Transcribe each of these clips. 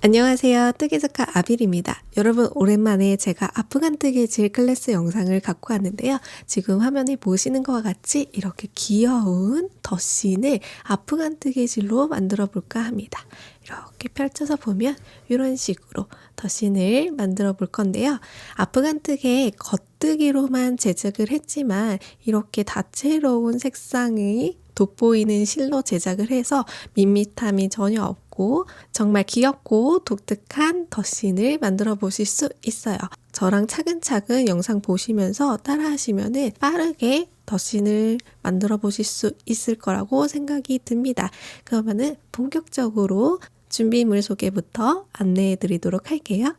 안녕하세요. 뜨개작가 아빌입니다. 여러분 오랜만에 제가 아프간 뜨개질 클래스 영상을 갖고 왔는데요. 지금 화면에 보시는 것과 같이 이렇게 귀여운 덧신을 아프간 뜨개질로 만들어 볼까 합니다. 이렇게 펼쳐서 보면 이런 식으로 덧신을 만들어 볼 건데요. 아프간 뜨개 겉뜨기로만 제작을 했지만 이렇게 다채로운 색상의 돋보이는 실로 제작을 해서 밋밋함이 전혀 없고 정말 귀엽고 독특한 덧신을 만들어 보실 수 있어요. 저랑 차근차근 영상 보시면서 따라 하시면 빠르게 덧신을 만들어 보실 수 있을 거라고 생각이 듭니다. 그러면은 본격적으로 준비물 소개부터 안내해 드리도록 할게요.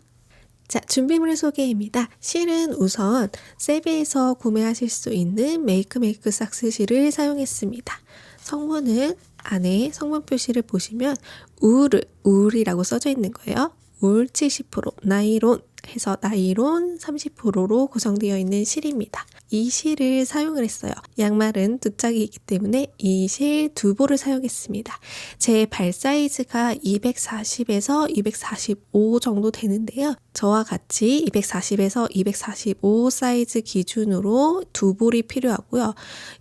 자, 준비물 소개입니다. 실은 우선 세베에서 구매하실 수 있는 메이크 삭스실을 사용했습니다. 성분은 안에 성분 표시를 보시면 울이라고 써져 있는 거예요. 울 70%, 나이론 해서 나이론 30%로 구성되어 있는 실입니다. 이 실을 사용을 했어요. 양말은 두 짝이기 때문에 이 실 두 볼을 사용했습니다. 제 발 사이즈가 240에서 245 정도 되는데요. 저와 같이 240에서 245 사이즈 기준으로 두 볼이 필요하고요.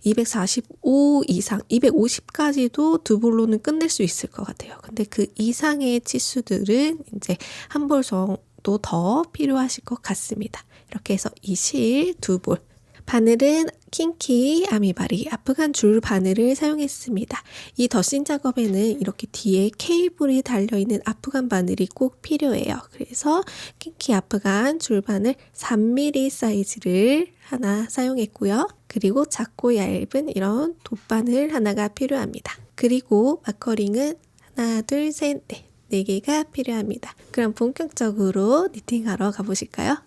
245 이상, 250까지도 두 볼로는 끝낼 수 있을 것 같아요. 근데 그 이상의 치수들은 이제 한 볼 정도 더 필요하실 것 같습니다. 이렇게 해서 이 실 두 볼. 바늘은 킹키 아미바리 아프간 줄 바늘을 사용했습니다. 이 덧신 작업에는 이렇게 뒤에 케이블이 달려있는 아프간 바늘이 꼭 필요해요. 그래서 킹키 아프간 줄 바늘 3mm 사이즈를 하나 사용했고요. 그리고 작고 얇은 이런 돗바늘 하나가 필요합니다. 그리고 마커링은 하나, 둘, 셋, 넷. 4개가 필요합니다. 그럼 본격적으로 니팅하러 가보실까요?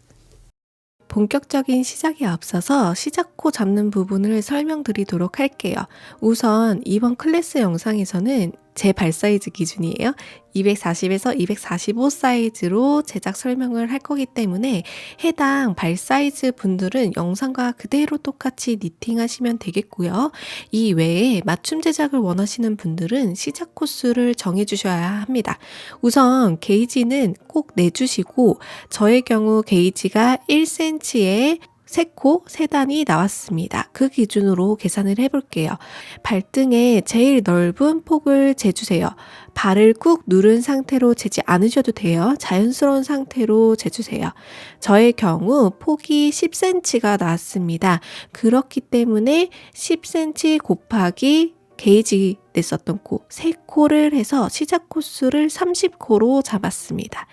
본격적인 시작에 앞서서 시작코 잡는 부분을 설명드리도록 할게요. 우선 이번 클래스 영상에서는 제 발 사이즈 기준이에요. 240에서 245 사이즈로 제작 설명을 할 거기 때문에 해당 발 사이즈 분들은 영상과 그대로 똑같이 니팅 하시면 되겠고요. 이 외에 맞춤 제작을 원하시는 분들은 시작 코스를 정해 주셔야 합니다. 우선 게이지는 꼭 내주시고 저의 경우 게이지가 1cm에 3코 3단이 나왔습니다. 그 기준으로 계산을 해볼게요. 발등에 제일 넓은 폭을 재주세요. 발을 꾹 누른 상태로 재지 않으셔도 돼요. 자연스러운 상태로 재주세요. 저의 경우 폭이 10cm가 나왔습니다. 그렇기 때문에 10cm 곱하기 게이지 냈었던 코 3코를 해서 시작 코스를 30코로 잡았습니다.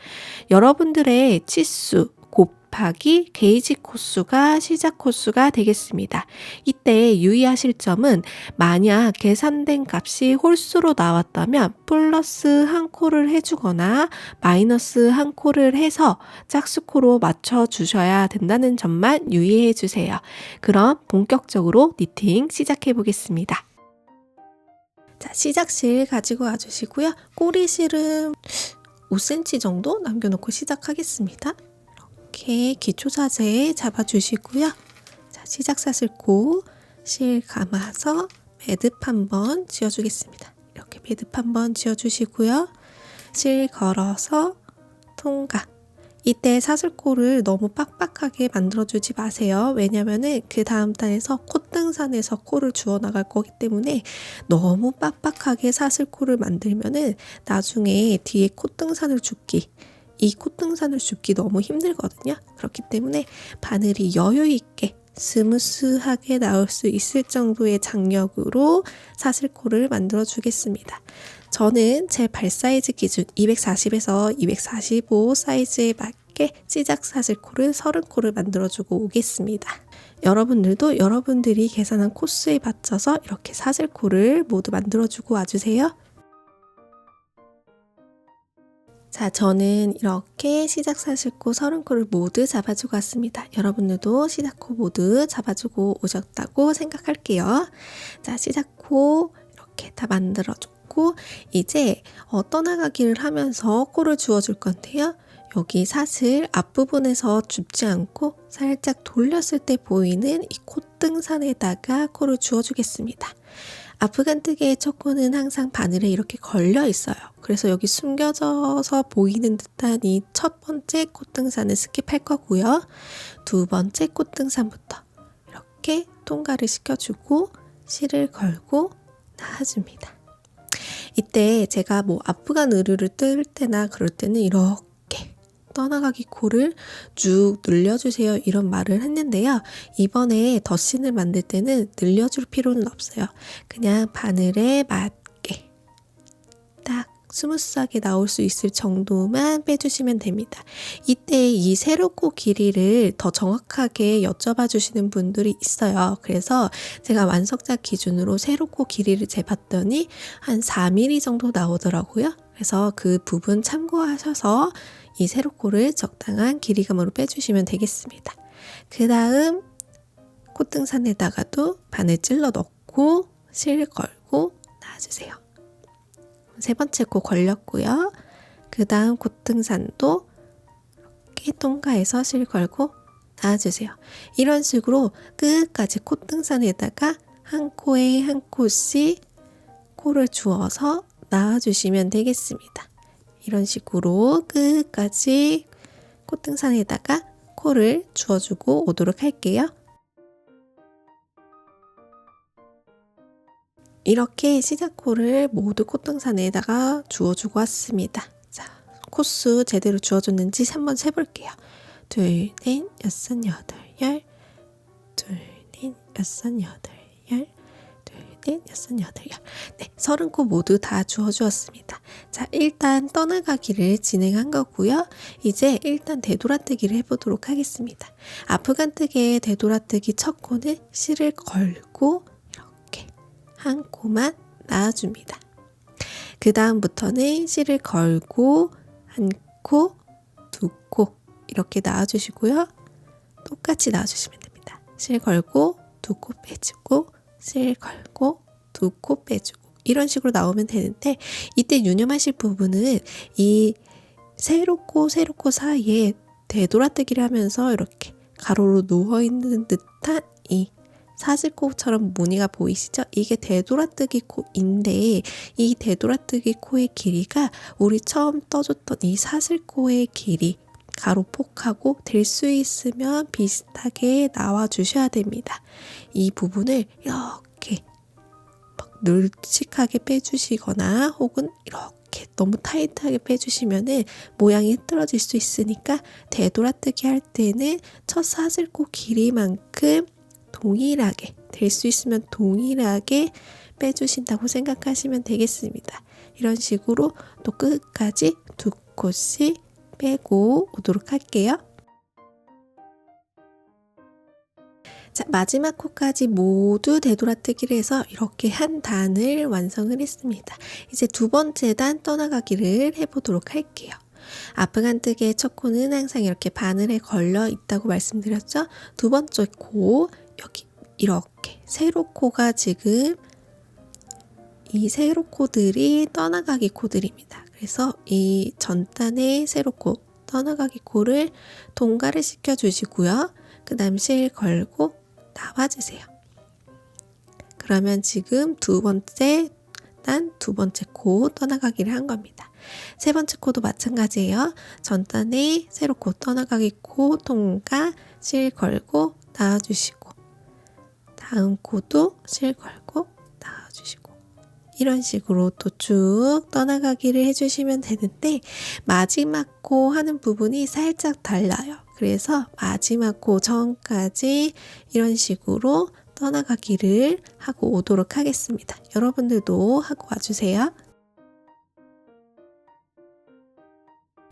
여러분들의 치수 곱하기 게이지 코수가 시작 코수가 되겠습니다. 이때 유의하실 점은 만약 계산된 값이 홀수로 나왔다면 플러스 1코를 해주거나 마이너스 1코를 해서 짝수코로 맞춰주셔야 된다는 점만 유의해 주세요. 그럼 본격적으로 니팅 시작해 보겠습니다. 자, 시작실 가지고 와주시고요. 꼬리실은 5cm 정도 남겨놓고 시작하겠습니다. 이렇게 기초 자세 잡아주시고요. 자, 시작 사슬코 실 감아서 매듭 한번 지어주겠습니다. 이렇게 매듭 한번 지어주시고요. 실 걸어서 통과. 이때 사슬코를 너무 빡빡하게 만들어주지 마세요. 왜냐면은 그 다음 단에서 콧등산에서 코를 주워 나갈 거기 때문에 너무 빡빡하게 사슬코를 만들면은 나중에 뒤에 콧등산을 줍기 이 콧등산을 줍기 너무 힘들거든요. 그렇기 때문에 바늘이 여유 있게 스무스하게 나올 수 있을 정도의 장력으로 사슬코를 만들어 주겠습니다. 저는 제 발 사이즈 기준 240에서 245 사이즈에 맞게 시작 사슬코를 30코를 만들어 주고 오겠습니다. 여러분들도 여러분들이 계산한 코스에 맞춰서 이렇게 사슬코를 모두 만들어 주고 와주세요. 자, 저는 이렇게 시작 사슬코 30코를 모두 잡아주고 왔습니다. 여러분들도 시작코 모두 잡아주고 오셨다고 생각할게요. 자, 시작코 이렇게 다 만들어줬고 이제 떠나가기를 하면서 코를 주워줄 건데요. 여기 사슬 앞부분에서 줍지 않고 살짝 돌렸을 때 보이는 이 콧등산에다가 코를 주워주겠습니다. 아프간뜨기의 첫 코는 항상 바늘에 이렇게 걸려 있어요. 그래서 여기 숨겨져서 보이는 듯한 이 첫 번째 콧등산을 스킵할 거고요. 두 번째 콧등산부터 이렇게 통과를 시켜주고 실을 걸고 나와줍니다. 이때 제가 뭐 아프간 의류를 뜰 때나 그럴 때는 이렇게 떠나가기 코를 쭉 늘려주세요 이런 말을 했는데요. 이번에 덧신을 만들 때는 늘려줄 필요는 없어요. 그냥 바늘에 맞게 딱 스무스하게 나올 수 있을 정도만 빼주시면 됩니다. 이때 이 세로코 길이를 더 정확하게 여쭤봐 주시는 분들이 있어요. 그래서 제가 완성자 기준으로 세로코 길이를 재봤더니 한 4mm 정도 나오더라고요. 그래서 그 부분 참고하셔서 이 세로코를 적당한 길이감으로 빼주시면 되겠습니다. 그 다음 콧등산에다가도 바늘 찔러 넣고 실 걸고 놔주세요. 세 번째 코 걸렸고요. 그 다음 콧등산도 이렇게 통과해서 실 걸고 놔주세요. 이런 식으로 끝까지 콧등산에다가 한 코에 한 코씩 코를 주어서 놔주시면 되겠습니다. 이런 식으로 끝까지 콧등산에다가 코를 주어주고 오도록 할게요. 이렇게 시작코를 모두 콧등산에다가 주워주고 왔습니다. 자, 코수 제대로 주워줬는지 한번 세볼게요. 둘, 넷, 여섯, 여덟, 열. 둘, 넷, 여섯, 여덟, 열. 둘, 넷, 여섯, 여덟, 열. 네, 30코 모두 다 주워주었습니다. 자, 일단 떠나가기를 진행한 거고요. 이제 일단 되돌아뜨기를 해보도록 하겠습니다. 아프간뜨기의 되돌아뜨기 첫 코는 실을 걸고 한 코만 놔줍니다. 그 다음부터는 실을 걸고 한 코, 두 코 이렇게 놔주시고요. 똑같이 놔주시면 됩니다. 실 걸고 두 코 빼주고 실 걸고 두 코 빼주고 이런 식으로 나오면 되는데 이때 유념하실 부분은 이 세로코 사이에 되돌아뜨기를 하면서 이렇게 가로로 누워있는 듯한 이 사슬코처럼 무늬가 보이시죠? 이게 되돌아뜨기 코인데 이 되돌아뜨기 코의 길이가 우리 처음 떠줬던 이 사슬코의 길이 가로폭하고 될 수 있으면 비슷하게 나와 주셔야 됩니다. 이 부분을 이렇게 막 널찍하게 빼주시거나 혹은 이렇게 너무 타이트하게 빼주시면은 모양이 흐트러질 수 있으니까 되돌아뜨기 할 때는 첫 사슬코 길이만큼 동일하게 될 수 있으면 동일하게 빼주신다고 생각하시면 되겠습니다. 이런 식으로 또 끝까지 두 코씩 빼고 오도록 할게요. 자, 마지막 코까지 모두 되돌아뜨기를 해서 이렇게 한 단을 완성을 했습니다. 이제 두 번째 단 떠나가기를 해보도록 할게요. 아프간뜨기의 첫 코는 항상 이렇게 바늘에 걸려 있다고 말씀드렸죠. 두 번째 코 여기 이렇게 세로 코가 지금 이 세로 코들이 떠나가기 코들입니다. 그래서 이 전단의 세로 코 떠나가기 코를 동가를 시켜 주시고요. 그 다음 실 걸고 나와주세요. 그러면 지금 두 번째 단 두 번째 코 떠나가기를 한 겁니다. 세 번째 코도 마찬가지예요. 전단에 세로 코 떠나가기 코 통과 실 걸고 나와주시고 다음 코도 실 걸고 나와주시고 이런 식으로 또 쭉 떠나가기를 해주시면 되는데 마지막 코 하는 부분이 살짝 달라요. 그래서 마지막 코 전까지 이런 식으로 떠나가기를 하고 오도록 하겠습니다. 여러분들도 하고 와주세요.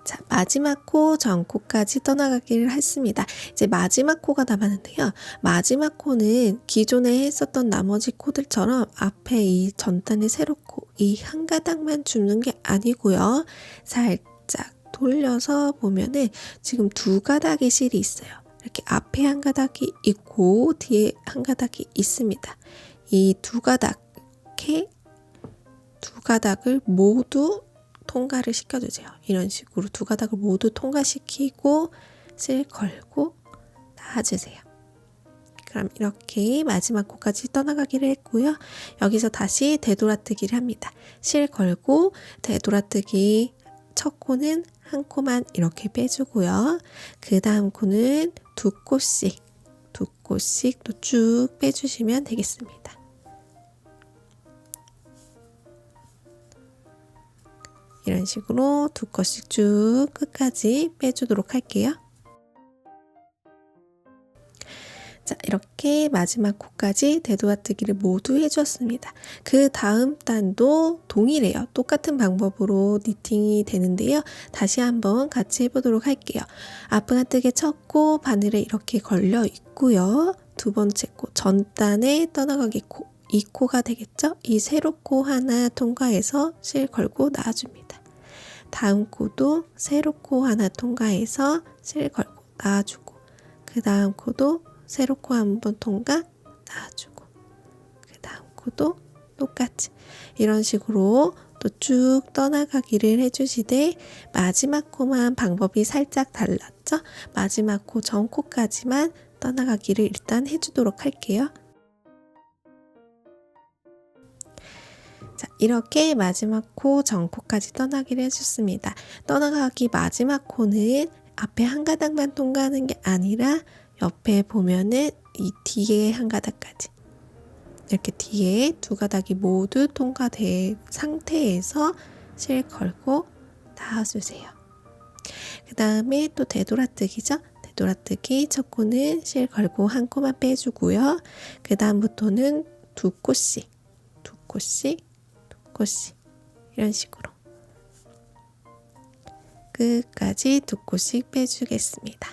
자, 마지막 코 전 코까지 떠나가기를 했습니다. 이제 마지막 코가 남았는데요. 마지막 코는 기존에 했었던 나머지 코들처럼 앞에 이 전단의 세로 코 이 한 가닥만 줍는 게 아니고요. 살짝 돌려서 보면은 지금 두 가닥의 실이 있어요. 이렇게 앞에 한 가닥이 있고 뒤에 한 가닥이 있습니다. 이 두 가닥을 모두 통과를 시켜주세요. 이런 식으로 두 가닥을 모두 통과시키고 실 걸고 놔주세요. 그럼 이렇게 마지막 코까지 떠나가기를 했고요. 여기서 다시 되돌아뜨기를 합니다. 실 걸고 되돌아뜨기 첫 코는 한 코만 이렇게 빼주고요. 그 다음 코는 두 코씩 또 쭉 빼주시면 되겠습니다. 이런 식으로 두 코씩 쭉 끝까지 빼주도록 할게요. 자, 이렇게 마지막 코까지 되돌아뜨기를 모두 해주었습니다. 그 다음 단도 동일해요. 똑같은 방법으로 니팅이 되는데요. 다시 한번 같이 해보도록 할게요. 앞으간뜨기 첫 코 바늘에 이렇게 걸려 있고요. 두 번째 코 전단에 떠나가기 코, 이 코가 되겠죠? 이 세로 코 하나 통과해서 실 걸고 놔줍니다. 다음 코도 세로 코 하나 통과해서 실 걸고 놔주고, 그 다음 코도 세로 코 한번 통과 놔주고, 그 다음 코도 똑같이 이런 식으로 또 쭉 떠나가기를 해주시되, 마지막 코만 방법이 살짝 달랐죠? 마지막 코 전 코까지만 떠나가기를 일단 해주도록 할게요. 자, 이렇게 마지막 코 전 코까지 떠나기를 해줬습니다. 떠나가기 마지막 코는 앞에 한 가닥만 통과하는 게 아니라 옆에 보면은 이 뒤에 한 가닥까지 이렇게 뒤에 두 가닥이 모두 통과된 상태에서 실 걸고 놔주세요. 그 다음에 또 되돌아뜨기죠. 되돌아뜨기 첫 코는 실 걸고 한 코만 빼주고요. 그 다음부터는 두 코씩 이런 식으로 끝까지 두 코씩 빼주겠습니다.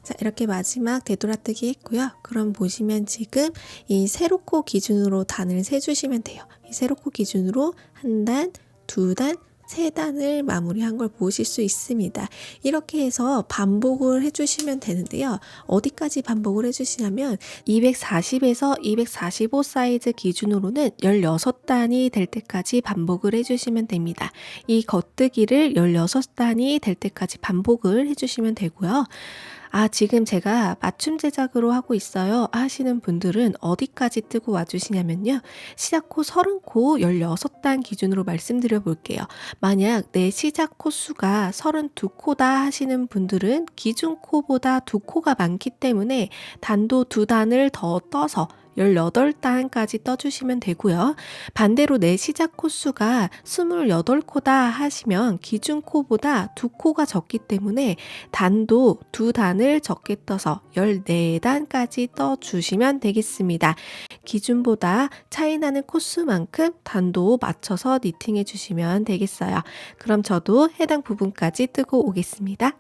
자, 이렇게 마지막 되돌아뜨기 했고요. 그럼 보시면 지금 이 세로코 기준으로 단을 세주시면 돼요. 이 세로코 기준으로 한 단, 두 단, 세 단을 마무리한 걸 보실 수 있습니다. 이렇게 해서 반복을 해주시면 되는데요. 어디까지 반복을 해주시냐면 240에서 245 사이즈 기준으로는 16단이 될 때까지 반복을 해주시면 됩니다. 이 겉뜨기를 16단이 될 때까지 반복을 해주시면 되고요. 지금 제가 맞춤 제작으로 하고 있어요 하시는 분들은 어디까지 뜨고 와주시냐면요. 시작코 30코 16단 기준으로 말씀드려 볼게요. 만약 내 시작 코수가 32코다 하시는 분들은 기준 코보다 2코가 많기 때문에 단도 2단을 더 떠서 18단까지 떠주시면 되고요. 반대로 내 시작 코수가 28코다 하시면 기준 코보다 2코가 적기 때문에 단도 2단을 적게 떠서 14단까지 떠주시면 되겠습니다. 기준보다 차이나는 코수만큼 단도 맞춰서 니팅해 주시면 되겠어요. 그럼 저도 해당 부분까지 뜨고 오겠습니다.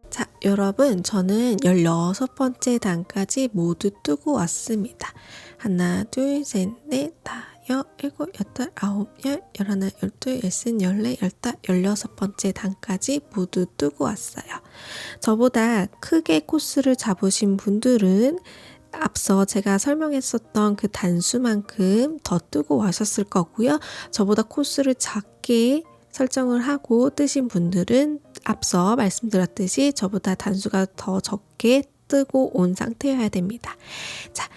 자, 여러분, 저는 16번째 단까지 모두 뜨고 왔습니다. 하나, 둘, 셋, 넷, 다, 일곱, 여덟, 아홉, 열, 열하나, 열둘, 열셋, 열네, 열다, 16번째 단까지 모두 뜨고 왔어요. 저보다 크게 코스를 잡으신 분들은 앞서 제가 설명했었던 그 단수만큼 더 뜨고 와셨을 거고요. 저보다 코스를 작게 설정을 하고 뜨신 분들은 앞서 말씀드렸듯이 저보다 단수가 더 적게 뜨고 온 상태여야 됩니다. 자,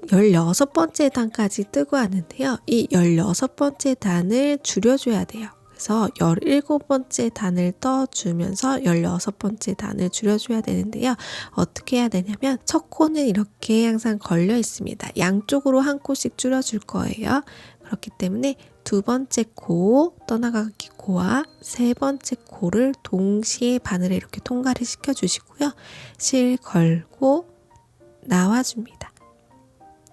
16번째 단까지 뜨고 왔는데요. 이 16번째 단을 줄여줘야 돼요. 그래서 17번째 단을 떠주면서 16번째 단을 줄여줘야 되는데요. 어떻게 해야 되냐면 첫 코는 이렇게 항상 걸려 있습니다. 양쪽으로 한 코씩 줄여줄 거예요. 그렇기 때문에 두 번째 코, 떠나가기 코와 세 번째 코를 동시에 바늘에 이렇게 통과를 시켜주시고요. 실 걸고 나와줍니다.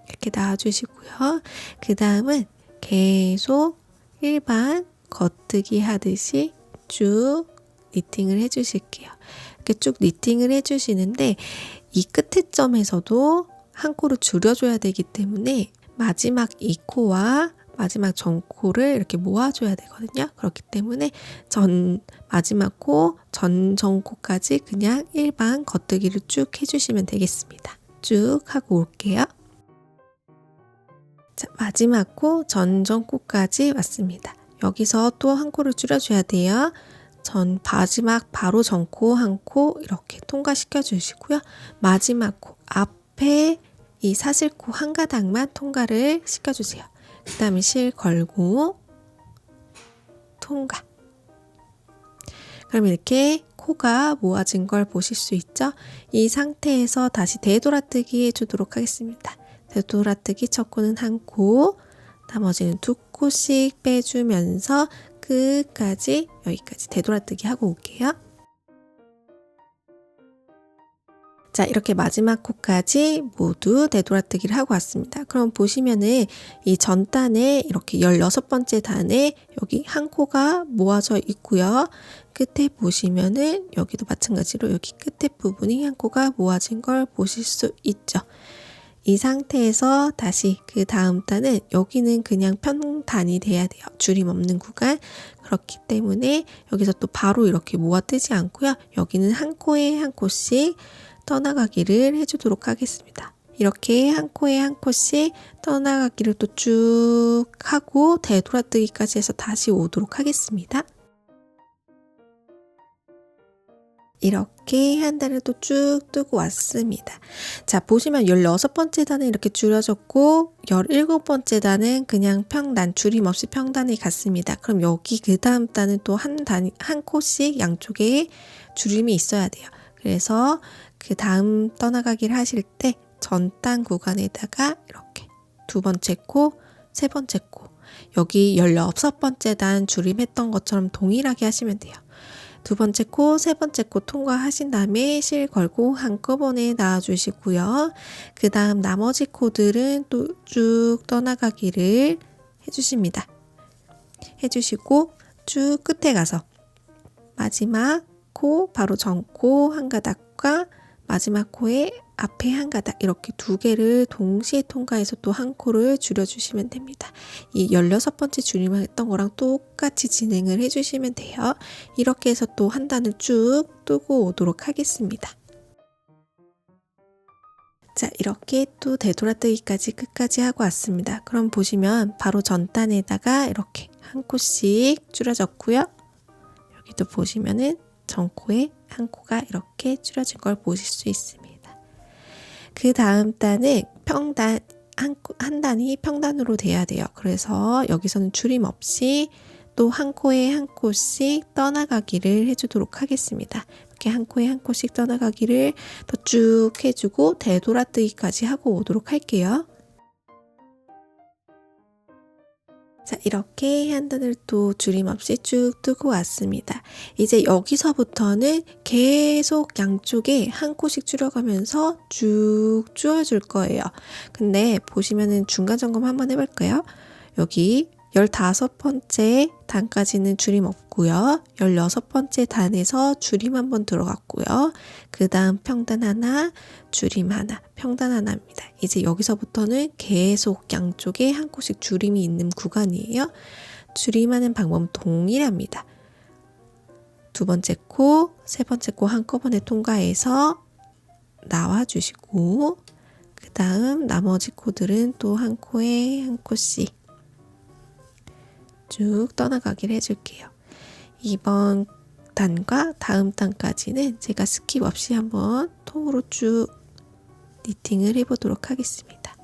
이렇게 나와주시고요. 그 다음은 계속 일반 겉뜨기 하듯이 쭉 니팅을 해주실게요. 이렇게 쭉 니팅을 해주시는데 이 끝에 점에서도 한 코를 줄여줘야 되기 때문에 마지막 이 코와 마지막 전 코를 이렇게 모아줘야 되거든요. 그렇기 때문에 마지막 코, 전 코까지 그냥 일반 겉뜨기를 쭉 해주시면 되겠습니다. 쭉 하고 올게요. 자, 마지막 코, 전 코까지 왔습니다. 여기서 또 한 코를 줄여줘야 돼요. 마지막 바로 전코 한 코 이렇게 통과시켜 주시고요. 마지막 코 앞에 이 사슬코 한 가닥만 통과를 시켜주세요. 그 다음에 실 걸고 통과. 그럼 이렇게 코가 모아진 걸 보실 수 있죠? 이 상태에서 다시 되돌아뜨기 해주도록 하겠습니다. 되돌아뜨기 첫 코는 한 코, 나머지는 두 코씩 빼주면서 끝까지 여기까지 되돌아뜨기 하고 올게요. 자, 이렇게 마지막 코까지 모두 되돌아뜨기를 하고 왔습니다. 그럼 보시면은 이 전단에 이렇게 16번째 단에 여기 한 코가 모아져 있고요. 끝에 보시면은 여기도 마찬가지로 여기 끝에 부분이 한 코가 모아진 걸 보실 수 있죠. 이 상태에서 다시 그 다음 단은 여기는 그냥 평단이 돼야 돼요. 줄임 없는 구간. 그렇기 때문에 여기서 또 바로 이렇게 모아 뜨지 않고요. 여기는 한 코에 한 코씩 떠나가기를 해주도록 하겠습니다. 이렇게 한 코에 한 코씩 떠나가기를 또 쭉 하고 되돌아뜨기까지 해서 다시 오도록 하겠습니다. 이렇게 한 단을 또 쭉 뜨고 왔습니다. 자, 보시면 16번째 단은 이렇게 줄여졌고 17번째 단은 그냥 평단, 줄임 없이 평단이 같습니다. 그럼 여기 그 다음 단은 또 한 코씩 양쪽에 줄임이 있어야 돼요. 그래서 그 다음 떠나가기를 하실 때 전단 구간에다가 이렇게 두 번째 코, 세 번째 코, 여기 16번째 단 줄임했던 것처럼 동일하게 하시면 돼요. 두 번째 코, 세 번째 코 통과하신 다음에 실 걸고 한꺼번에 놔주시고요. 그 다음 나머지 코들은 또 쭉 떠나가기를 해주십니다. 해주시고 쭉 끝에 가서 마지막 코, 바로 전코 한 가닥과 마지막 코의 앞에 한 가닥 이렇게 두 개를 동시에 통과해서 또 한 코를 줄여주시면 됩니다. 이 16번째 줄임을 했던 거랑 똑같이 진행을 해주시면 돼요. 이렇게 해서 또 한 단을 쭉 뜨고 오도록 하겠습니다. 자, 이렇게 또 되돌아뜨기까지 끝까지 하고 왔습니다. 그럼 보시면 바로 전단에다가 이렇게 한 코씩 줄여졌고요. 여기도 보시면은 전코에 한 코가 이렇게 줄여진 걸 보실 수 있습니다. 그 다음 단은 평단, 한 단이 평단으로 돼야 돼요. 그래서 여기서는 줄임 없이 또 한 코에 한 코씩 떠나가기를 해주도록 하겠습니다. 이렇게 한 코에 한 코씩 떠나가기를 더 쭉 해주고 되돌아뜨기까지 하고 오도록 할게요. 자, 이렇게 한 단을 또 줄임 없이 쭉 뜨고 왔습니다. 이제 여기서부터는 계속 양쪽에 한 코씩 줄여가면서 쭉 줄여줄 거예요. 근데 보시면은 중간 점검 한번 해볼까요? 여기 15번째 단까지는 줄임 없고요. 16번째 단에서 줄임 한번 들어갔고요. 그 다음 평단 하나, 줄임 하나, 평단 하나입니다. 이제 여기서부터는 계속 양쪽에 한 코씩 줄임이 있는 구간이에요. 줄임하는 방법은 동일합니다. 두 번째 코, 세 번째 코 한꺼번에 통과해서 나와주시고 그 다음 나머지 코들은 또 한 코에 한 코씩 쭉 떠나가기를 해줄게요. 이번 단과 다음 단까지는 제가 스킵 없이 한번 통으로 쭉 니팅을 해보도록 하겠습니다.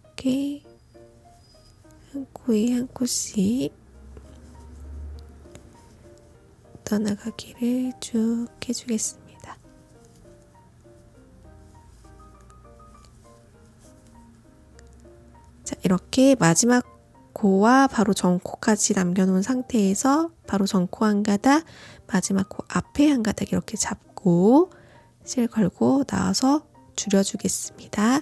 이렇게 한 코에 한 코씩 떠나가기를 쭉 해주겠습니다. 자, 이렇게 마지막 코와 바로 전코까지 남겨놓은 상태에서 바로 전코 한 가닥, 마지막 코 앞에 한 가닥 이렇게 잡고 실 걸고 나와서 줄여주겠습니다.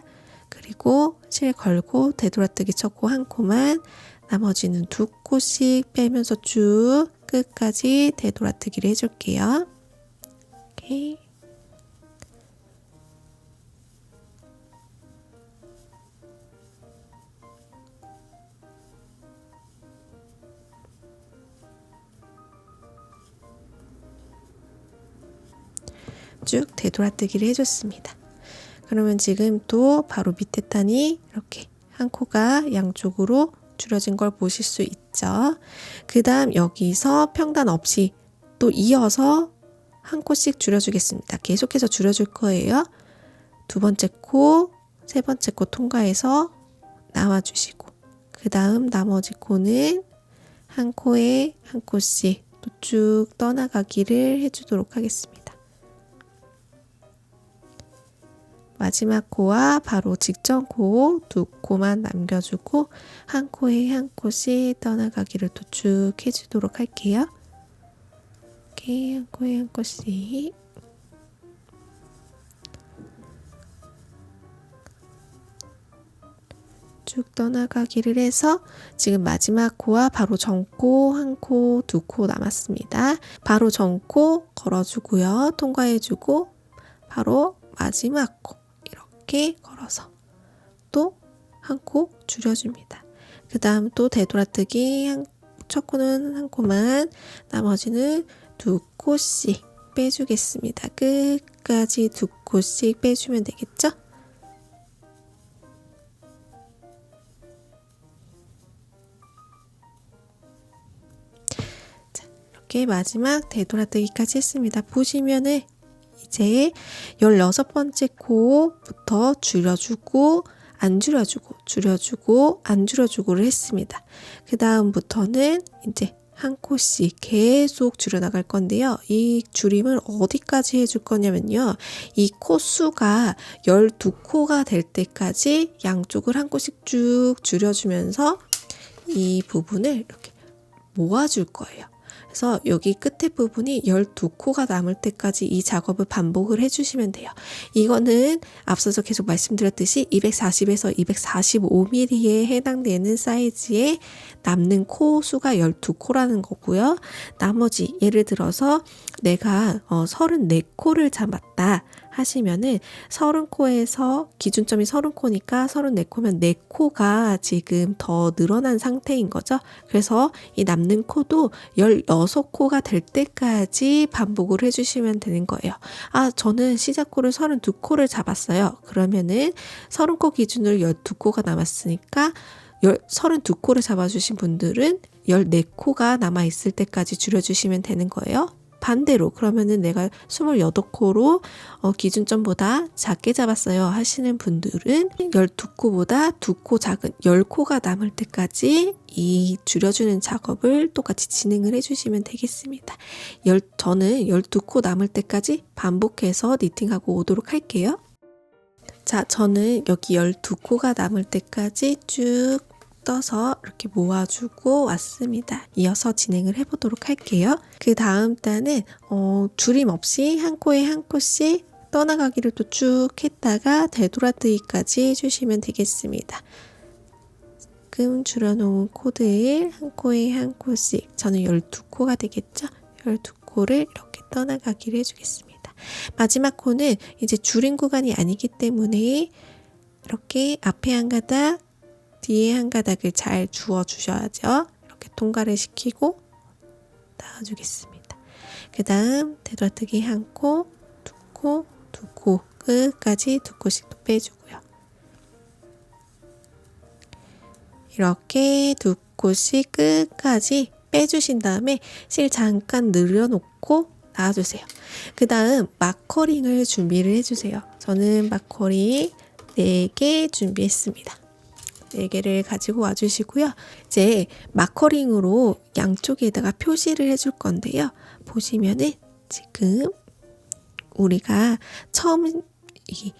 그리고 실 걸고 되돌아뜨기 첫 코 한 코만, 나머지는 두 코씩 빼면서 쭉 끝까지 되돌아뜨기를 해줄게요. 이렇게. 쭉 되돌아뜨기를 해줬습니다. 그러면 지금 또 바로 밑에 단이 이렇게 한 코가 양쪽으로 줄여진 걸 보실 수 있죠. 그 다음 여기서 평단 없이 또 이어서 한 코씩 줄여주겠습니다. 계속해서 줄여줄 거예요. 두 번째 코, 세 번째 코 통과해서 나와주시고, 그 다음 나머지 코는 한 코에 한 코씩 또 쭉 떠나가기를 해주도록 하겠습니다. 마지막 코와 바로 직전 코 두 코만 남겨주고 한 코에 한 코씩 떠나가기를 또 쭉 해주도록 할게요. 이렇게 한 코에 한 코씩 쭉 떠나가기를 해서 지금 마지막 코와 바로 전코 한 코, 두 코 남았습니다. 바로 전코 걸어주고요. 통과해주고 바로 마지막 코 이렇게 걸어서 또 한 코 줄여줍니다. 그 다음 또 되돌아뜨기 첫 코는 한 코만 나머지는 두 코씩 빼주겠습니다. 끝까지 두 코씩 빼주면 되겠죠? 이렇게 마지막 되돌아뜨기까지 했습니다. 보시면은 이제 16번째 코부터 줄여주고 안 줄여주고 줄여주고 안 줄여주고를 했습니다. 그 다음부터는 이제 한 코씩 계속 줄여나갈 건데요. 이 줄임을 어디까지 해줄 거냐면요. 이 코수가 12코가 될 때까지 양쪽을 한 코씩 쭉 줄여주면서 이 부분을 이렇게 모아줄 거예요. 그래서 여기 끝에 부분이 12코가 남을 때까지 이 작업을 반복을 해주시면 돼요. 이거는 앞서서 계속 말씀드렸듯이 240에서 245mm에 해당되는 사이즈의 남는 코 수가 12코라는 거고요. 나머지 예를 들어서 내가 34코를 잡았다 하시면은 30코에서 기준점이 30코니까 34코면 4코가 지금 더 늘어난 상태인 거죠. 그래서 이 남는 코도 16코가 될 때까지 반복을 해주시면 되는 거예요. 저는 시작코를 32코를 잡았어요. 그러면은 30코 기준으로 12코가 남았으니까 32코를 잡아주신 분들은 14코가 남아있을 때까지 줄여주시면 되는 거예요. 반대로 그러면은 내가 28코로 기준점보다 작게 잡았어요 하시는 분들은 12코보다 2코 작은 10코가 남을 때까지 이 줄여주는 작업을 똑같이 진행을 해주시면 되겠습니다. 저는 12코 남을 때까지 반복해서 니팅하고 오도록 할게요. 자, 저는 여기 12코가 남을 때까지 쭉 떠서 이렇게 모아주고 왔습니다. 이어서 진행을 해보도록 할게요. 그 다음 단은 줄임 없이 한 코에 한 코씩 떠나가기를 또 쭉 했다가 되돌아뜨기까지 해주시면 되겠습니다. 지금 줄여놓은 코들 한 코에 한 코씩 저는 12코가 되겠죠? 12코를 이렇게 떠나가기를 해주겠습니다. 마지막 코는 이제 줄임 구간이 아니기 때문에 이렇게 앞에 한 가닥 뒤에 한 가닥을 잘 주워 주셔야죠. 이렇게 통과를 시키고 나와주겠습니다. 그 다음 되돌아뜨기 한 코, 두 코, 두 코 끝까지 두 코씩 또 빼주고요. 이렇게 두 코씩 끝까지 빼주신 다음에 실 잠깐 늘려놓고 놔주세요. 그 다음 마커링을 준비를 해주세요. 저는 마커링 4개 준비했습니다. 4개를 가지고 와주시고요. 이제 마커링으로 양쪽에다가 표시를 해줄 건데요. 보시면은 지금 우리가 처음 이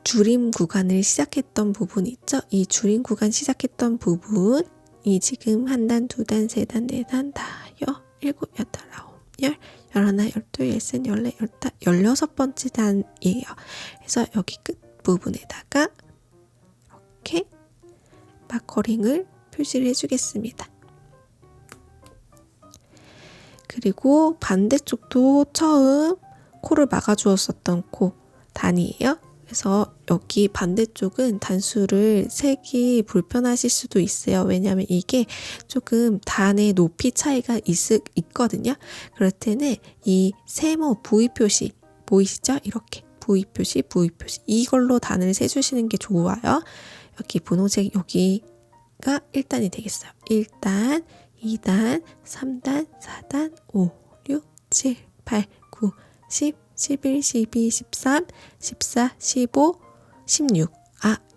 줄임 구간을 시작했던 부분 있죠? 이 줄임 구간 시작했던 부분이 지금 한 단, 두 단, 세 단, 네 단, 다여, 일곱, 여덟, 아홉, 열, 열하나, 열둘, 열셋, 열넷, 열다, 16번째 단이에요. 그래서 여기 끝 부분에다가 이렇게 마커링을 표시를 해주겠습니다. 그리고 반대쪽도 처음 코를 막아주었었던 코 단이에요. 그래서 여기 반대쪽은 단수를 세기 불편하실 수도 있어요. 왜냐하면 이게 조금 단의 높이 차이가 있거든요. 그럴 때는 이 세모 V 표시 보이시죠? 이렇게 V 표시, V 표시 이걸로 단을 세주시는 게 좋아요. 여기 분홍색 여기가 1단이 되겠어요. 1단, 2단, 3단, 4단, 5, 6, 7, 8, 9, 10, 11, 12, 13, 14, 15, 16.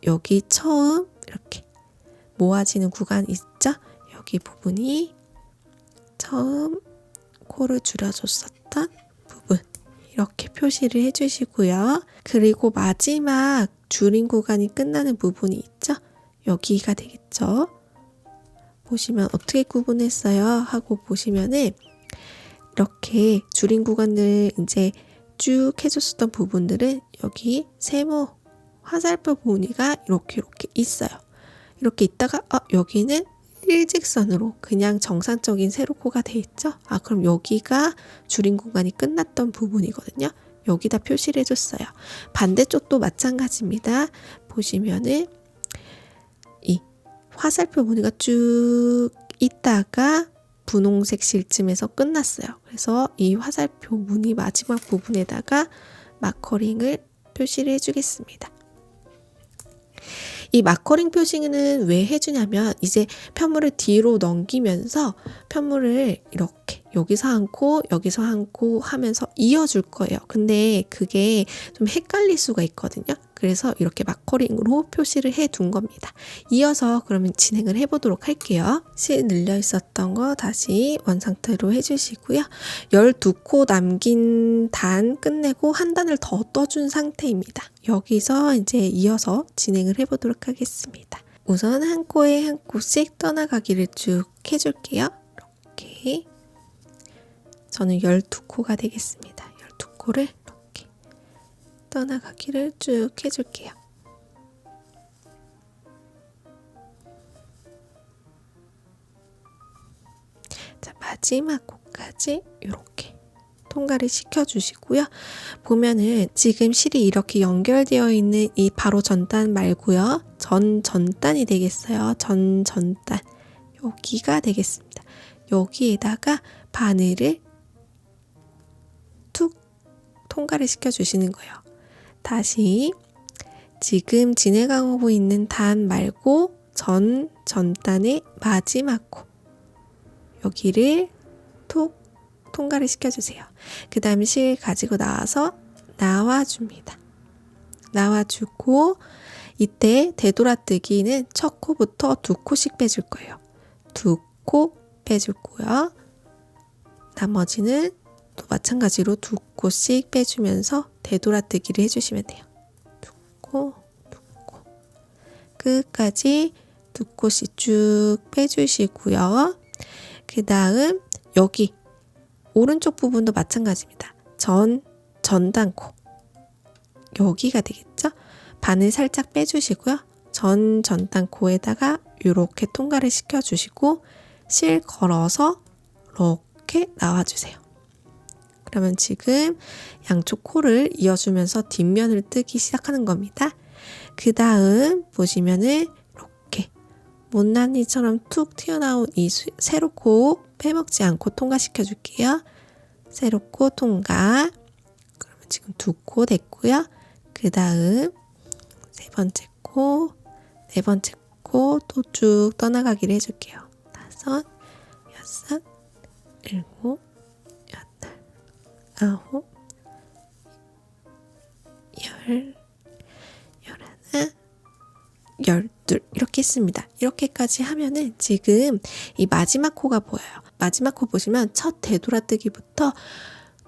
여기 처음 이렇게 모아지는 구간 있죠? 여기 부분이 처음 코를 줄여줬었던 부분. 이렇게 표시를 해주시고요. 그리고 마지막 줄인 구간이 끝나는 부분이 있죠? 여기가 되겠죠? 보시면 어떻게 구분했어요? 하고 보시면은 이렇게 줄인 구간을 이제 쭉 해줬었던 부분들은 여기 세모 화살표 무늬가 이렇게 있어요. 이렇게 있다가 여기는 일직선으로 그냥 정상적인 세로코가 돼 있죠? 그럼 여기가 줄인 구간이 끝났던 부분이거든요. 여기다 표시를 해줬어요. 반대쪽도 마찬가지입니다. 보시면은 이 화살표 무늬가 쭉 있다가 분홍색 실쯤에서 끝났어요. 그래서 이 화살표 무늬 마지막 부분에다가 마커링을 표시를 해주겠습니다. 이 마커링 표시는 왜 해주냐면 이제 편물을 뒤로 넘기면서 편물을 이렇게 여기서 한 코, 여기서 한 코 하면서 이어줄 거예요. 근데 그게 좀 헷갈릴 수가 있거든요. 그래서 이렇게 마커링으로 표시를 해둔 겁니다. 이어서 그러면 진행을 해보도록 할게요. 실 늘려 있었던 거 다시 원상태로 해주시고요. 12코 남긴 단 끝내고 한 단을 더 떠준 상태입니다. 여기서 이제 이어서 진행을 해보도록 하겠습니다. 우선 한 코에 한 코씩 떠나가기를 쭉 해줄게요. 이렇게 저는 12코가 되겠습니다. 12코를 이렇게 떠나가기를 쭉 해줄게요. 자, 마지막 코까지 이렇게 통과를 시켜주시고요. 보면은 지금 실이 이렇게 연결되어 있는 이 바로 전단 말고요. 전단이 되겠어요. 전단. 여기가 되겠습니다. 여기에다가 바늘을 툭 통과를 시켜주시는 거예요. 다시 지금 진행하고 있는 단 말고 전단의 마지막 코. 여기를 톡 통과를 시켜주세요. 그 다음에 실 가지고 나와줍니다. 나와주고 이때 되돌아뜨기는 첫 코부터 2코씩 빼줄 거예요. 2코 빼주고요. 나머지는 또 마찬가지로 2코씩 빼주면서 되돌아뜨기를 해주시면 돼요. 2코 끝까지 2코씩 쭉 빼주시고요. 그 다음 여기 오른쪽 부분도 마찬가지입니다. 전단코 여기가 되겠죠? 바늘 살짝 빼주시고요. 전단코에다가 이렇게 통과를 시켜주시고 실 걸어서 이렇게 나와주세요. 그러면 지금 양쪽 코를 이어주면서 뒷면을 뜨기 시작하는 겁니다. 그 다음 보시면은 이렇게 못난이처럼 툭 튀어나온 이 세로코 빼먹지 않고 통과시켜 줄게요. 세로코 통과. 그러면 지금 2코 됐고요. 그 다음 세 번째 코, 네 번째 코 또 쭉 떠나가기를 해줄게요. 5, 6, 7, 8, 9, 10, 11, 12 이렇게 했습니다. 이렇게까지 하면은 지금 이 마지막 코가 보여요. 마지막 코 보시면 첫 되돌아뜨기부터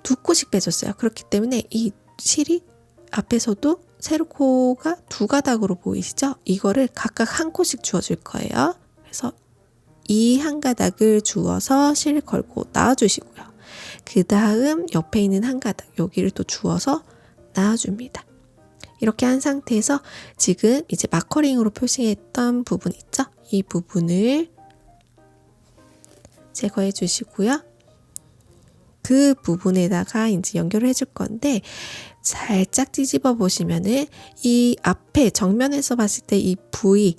2코씩 빼줬어요. 그렇기 때문에 이 실이 앞에서도 세로코가 2가닥으로 보이시죠? 이거를 각각 한 코씩 주어줄 거예요. 그래서 이 한 가닥을 주어서 실 걸고 나와주시고요. 그 다음 옆에 있는 한 가닥 여기를 또 주어서 나와줍니다. 이렇게 한 상태에서 지금 이제 마커링으로 표시했던 부분 있죠? 이 부분을 제거해 주시고요. 그 부분에다가 이제 연결을 해줄 건데 살짝 뒤집어 보시면은 이 앞에 정면에서 봤을 때 이 부위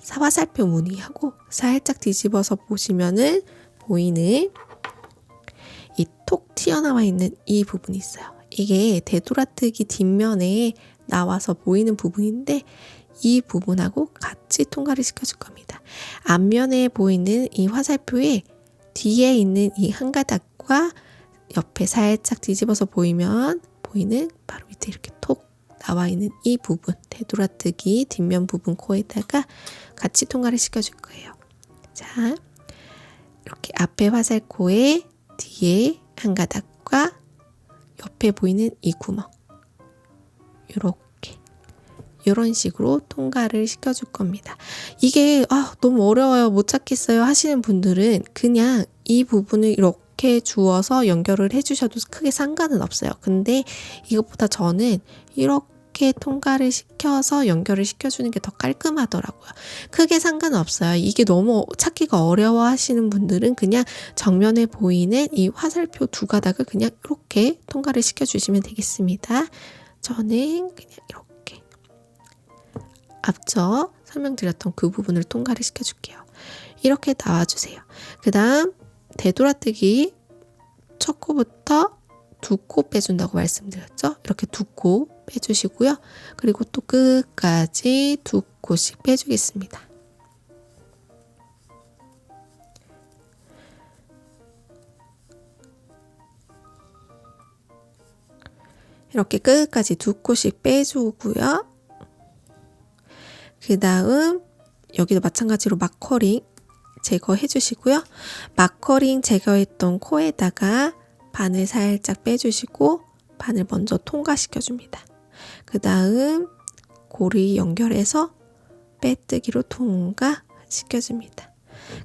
화살표 무늬하고 살짝 뒤집어서 보시면은 보이는 이 톡 튀어나와 있는 이 부분이 있어요. 이게 되돌아뜨기 뒷면에 나와서 보이는 부분인데 이 부분하고 같이 통과를 시켜줄 겁니다. 앞면에 보이는 이 화살표의 뒤에 있는 이 한 가닥과 옆에 살짝 뒤집어서 보이는 바로 밑에 이렇게 톡 나와 있는 이 부분, 되돌아뜨기 뒷면 부분 코에다가 같이 통과를 시켜줄 거예요. 자, 이렇게 앞에 화살코에 뒤에 한 가닥과 옆에 보이는 이 구멍, 이런 식으로 통과를 시켜줄 겁니다. 이게 너무 어려워요, 못 찾겠어요 하시는 분들은 그냥 이 부분을 이렇게 주어서 연결을 해주셔도 크게 상관은 없어요. 근데 이것보다 저는 이렇게 통과를 시켜서 연결을 시켜주는 게 더 깔끔하더라고요. 크게 상관없어요. 이게 너무 찾기가 어려워 하시는 분들은 그냥 정면에 보이는 이 화살표 두 가닥을 그냥 이렇게 통과를 시켜주시면 되겠습니다. 저는 그냥 이렇게 앞서 설명드렸던 그 부분을 통과를 시켜줄게요. 이렇게 나와주세요. 그 다음 되돌아뜨기 첫 코부터 두 코 빼준다고 말씀드렸죠. 이렇게 두 코 빼주시고요. 그리고 또 끝까지 두 코씩 빼주겠습니다. 이렇게 끝까지 두 코씩 빼주고요. 그 다음 여기도 마찬가지로 마커링 제거해 주시고요. 마커링 제거했던 코에다가 바늘 살짝 빼주시고 바늘 먼저 통과시켜 줍니다. 그 다음 고리 연결해서 빼뜨기로 통과시켜 줍니다.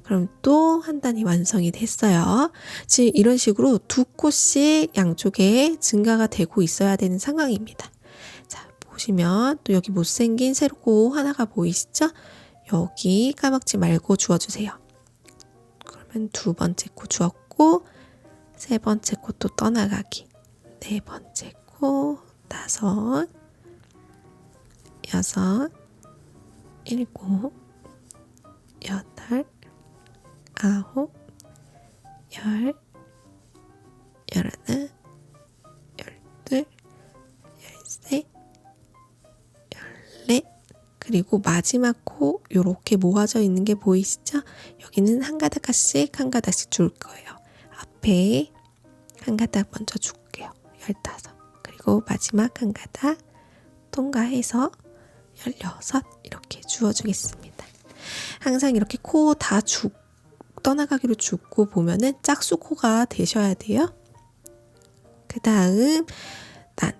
그럼 또 한 단이 완성이 됐어요. 지금 이런 식으로 두 코씩 양쪽에 증가가 되고 있어야 되는 상황입니다. 자, 보시면 또 여기 못생긴 세로 하나가 보이시죠? 여기 까먹지 말고 주워주세요. 그러면 두 번째 코 주었고, 세 번째 코 또 떠나가기, 네 번째 코, 다섯, 여섯, 일곱, 여덟, 아홉, 열, 열하나, 열둘, 열셋, 열넷, 그리고 마지막 코 요렇게 모아져 있는 게 보이시죠? 여기는 한 가닥씩 줄 거예요. 앞에 한 가닥 먼저 줄게요. 15. 그리고 마지막 한 가닥 통과해서 16 이렇게 주워주겠습니다. 항상 이렇게 코 다 떠나가기로 줍고 보면은 짝수코가 되셔야 돼요. 그 다음 난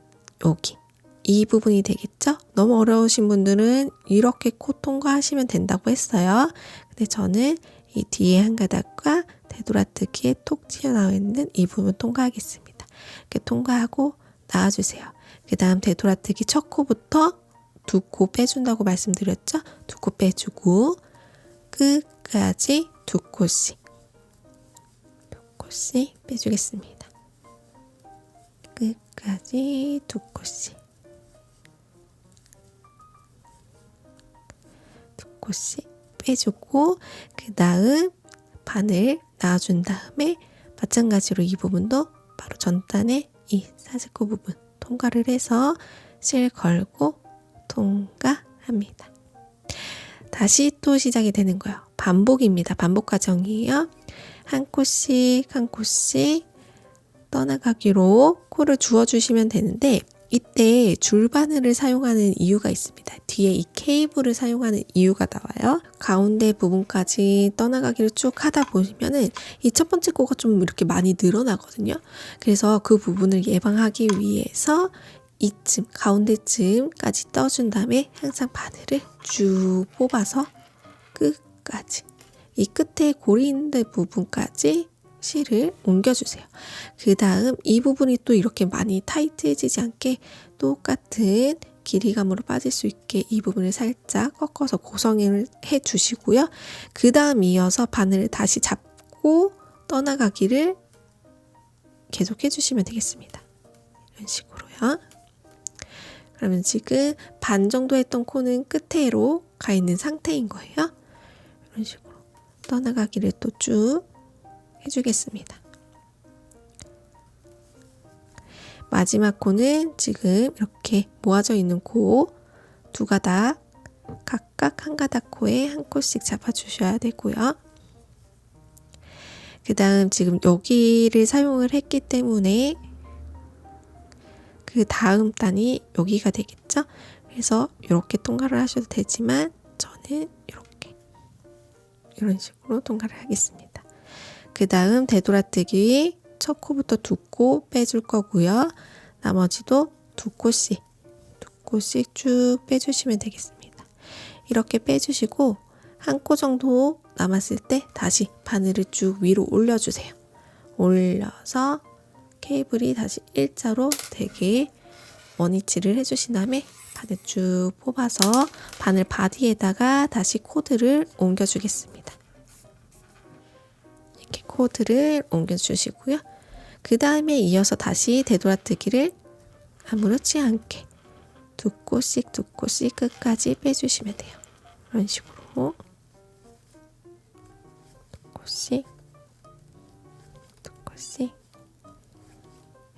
여기 이 부분이 되겠죠? 너무 어려우신 분들은 이렇게 코 통과하시면 된다고 했어요. 근데 저는 이 뒤에 한 가닥과 되돌아뜨기에 톡 튀어나와 있는 이 부분 통과하겠습니다. 이렇게 통과하고 나와주세요. 그 다음 되돌아뜨기 첫 코부터 두 코 빼준다고 말씀드렸죠? 두 코 빼주고 끝까지 두 코씩 빼주겠습니다. 끝까지 두 코씩 빼주고 그 다음 바늘 놔준 다음에 마찬가지로 이 부분도 바로 전단에 이 사슬코 부분 통과를 해서 실 걸고 통과합니다. 다시 또 시작이 되는 거예요. 반복입니다. 반복 과정이에요. 한 코씩 떠나가기로 코를 주워주시면 되는데 이때 줄바늘을 사용하는 이유가 있습니다. 뒤에 이 케이블을 사용하는 이유가 나와요. 가운데 부분까지 떠나가기를 쭉 하다 보시면은 이 첫 번째 코가 좀 이렇게 많이 늘어나거든요. 그래서 그 부분을 예방하기 위해서 이쯤 가운데쯤까지 떠준 다음에 항상 바늘을 쭉 뽑아서 끝까지 이 끝에 고리 있는 부분까지 실을 옮겨주세요. 그 다음 이 부분이 또 이렇게 많이 타이트해지지 않게 똑같은 길이감으로 빠질 수 있게 이 부분을 살짝 꺾어서 고정을 해주시고요. 그 다음 이어서 바늘을 다시 잡고 떠나가기를 계속 해주시면 되겠습니다. 이런 식으로요. 그러면 지금 반 정도 했던 코는 끝으로 가 있는 상태인 거예요. 이런 식으로 떠나가기를 또 쭉 해주겠습니다. 마지막 코는 지금 이렇게 모아져 있는 코 두 가닥 각각 한 가닥 코에 한 코씩 잡아주셔야 되고요. 그 다음 지금 여기를 사용을 했기 때문에 그 다음 단이 여기가 되겠죠? 그래서 이렇게 통과를 하셔도 되지만 저는 이렇게 이런 식으로 통과를 하겠습니다. 그 다음 되돌아뜨기 첫 코부터 두 코 빼줄 거고요. 나머지도 두 코씩 쭉 빼주시면 되겠습니다. 이렇게 빼주시고 한 코 정도 남았을 때 다시 바늘을 쭉 위로 올려주세요. 올려서 케이블이 다시 일자로 되게 원위치를 해주신 다음에 바늘 쭉 뽑아서 바늘 바디에다가 다시 코드를 옮겨주겠습니다. 이렇게 코드를 옮겨주시고요. 그 다음에 이어서 다시 되돌아뜨기를 아무렇지 않게 두 코씩 끝까지 빼주시면 돼요. 이런 식으로 두 코씩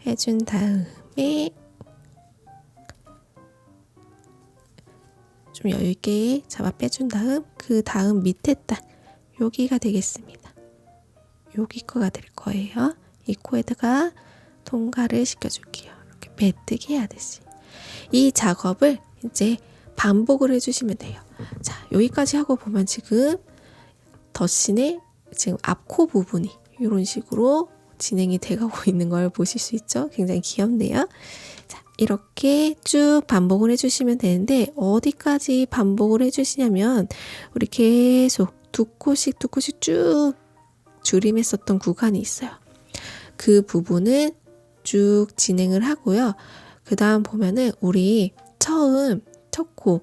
해준 다음에 좀 여유있게 잡아 빼준 다음 그 다음 밑에 단 여기가 되겠습니다. 여기 거가 될 거예요. 이 코에다가 통과를 시켜줄게요. 이렇게 메뜨기 하듯이. 이 작업을 이제 반복을 해주시면 돼요. 자, 여기까지 하고 보면 지금 덧신의 지금 앞코 부분이 이런 식으로 진행이 돼가고 있는 걸 보실 수 있죠? 굉장히 귀엽네요. 자, 이렇게 쭉 반복을 해주시면 되는데 어디까지 반복을 해주시냐면 우리 계속 두 코씩 쭉 줄임했었던 구간이 있어요. 그 부분은 쭉 진행을 하고요. 그 다음 보면은 우리 처음 첫 코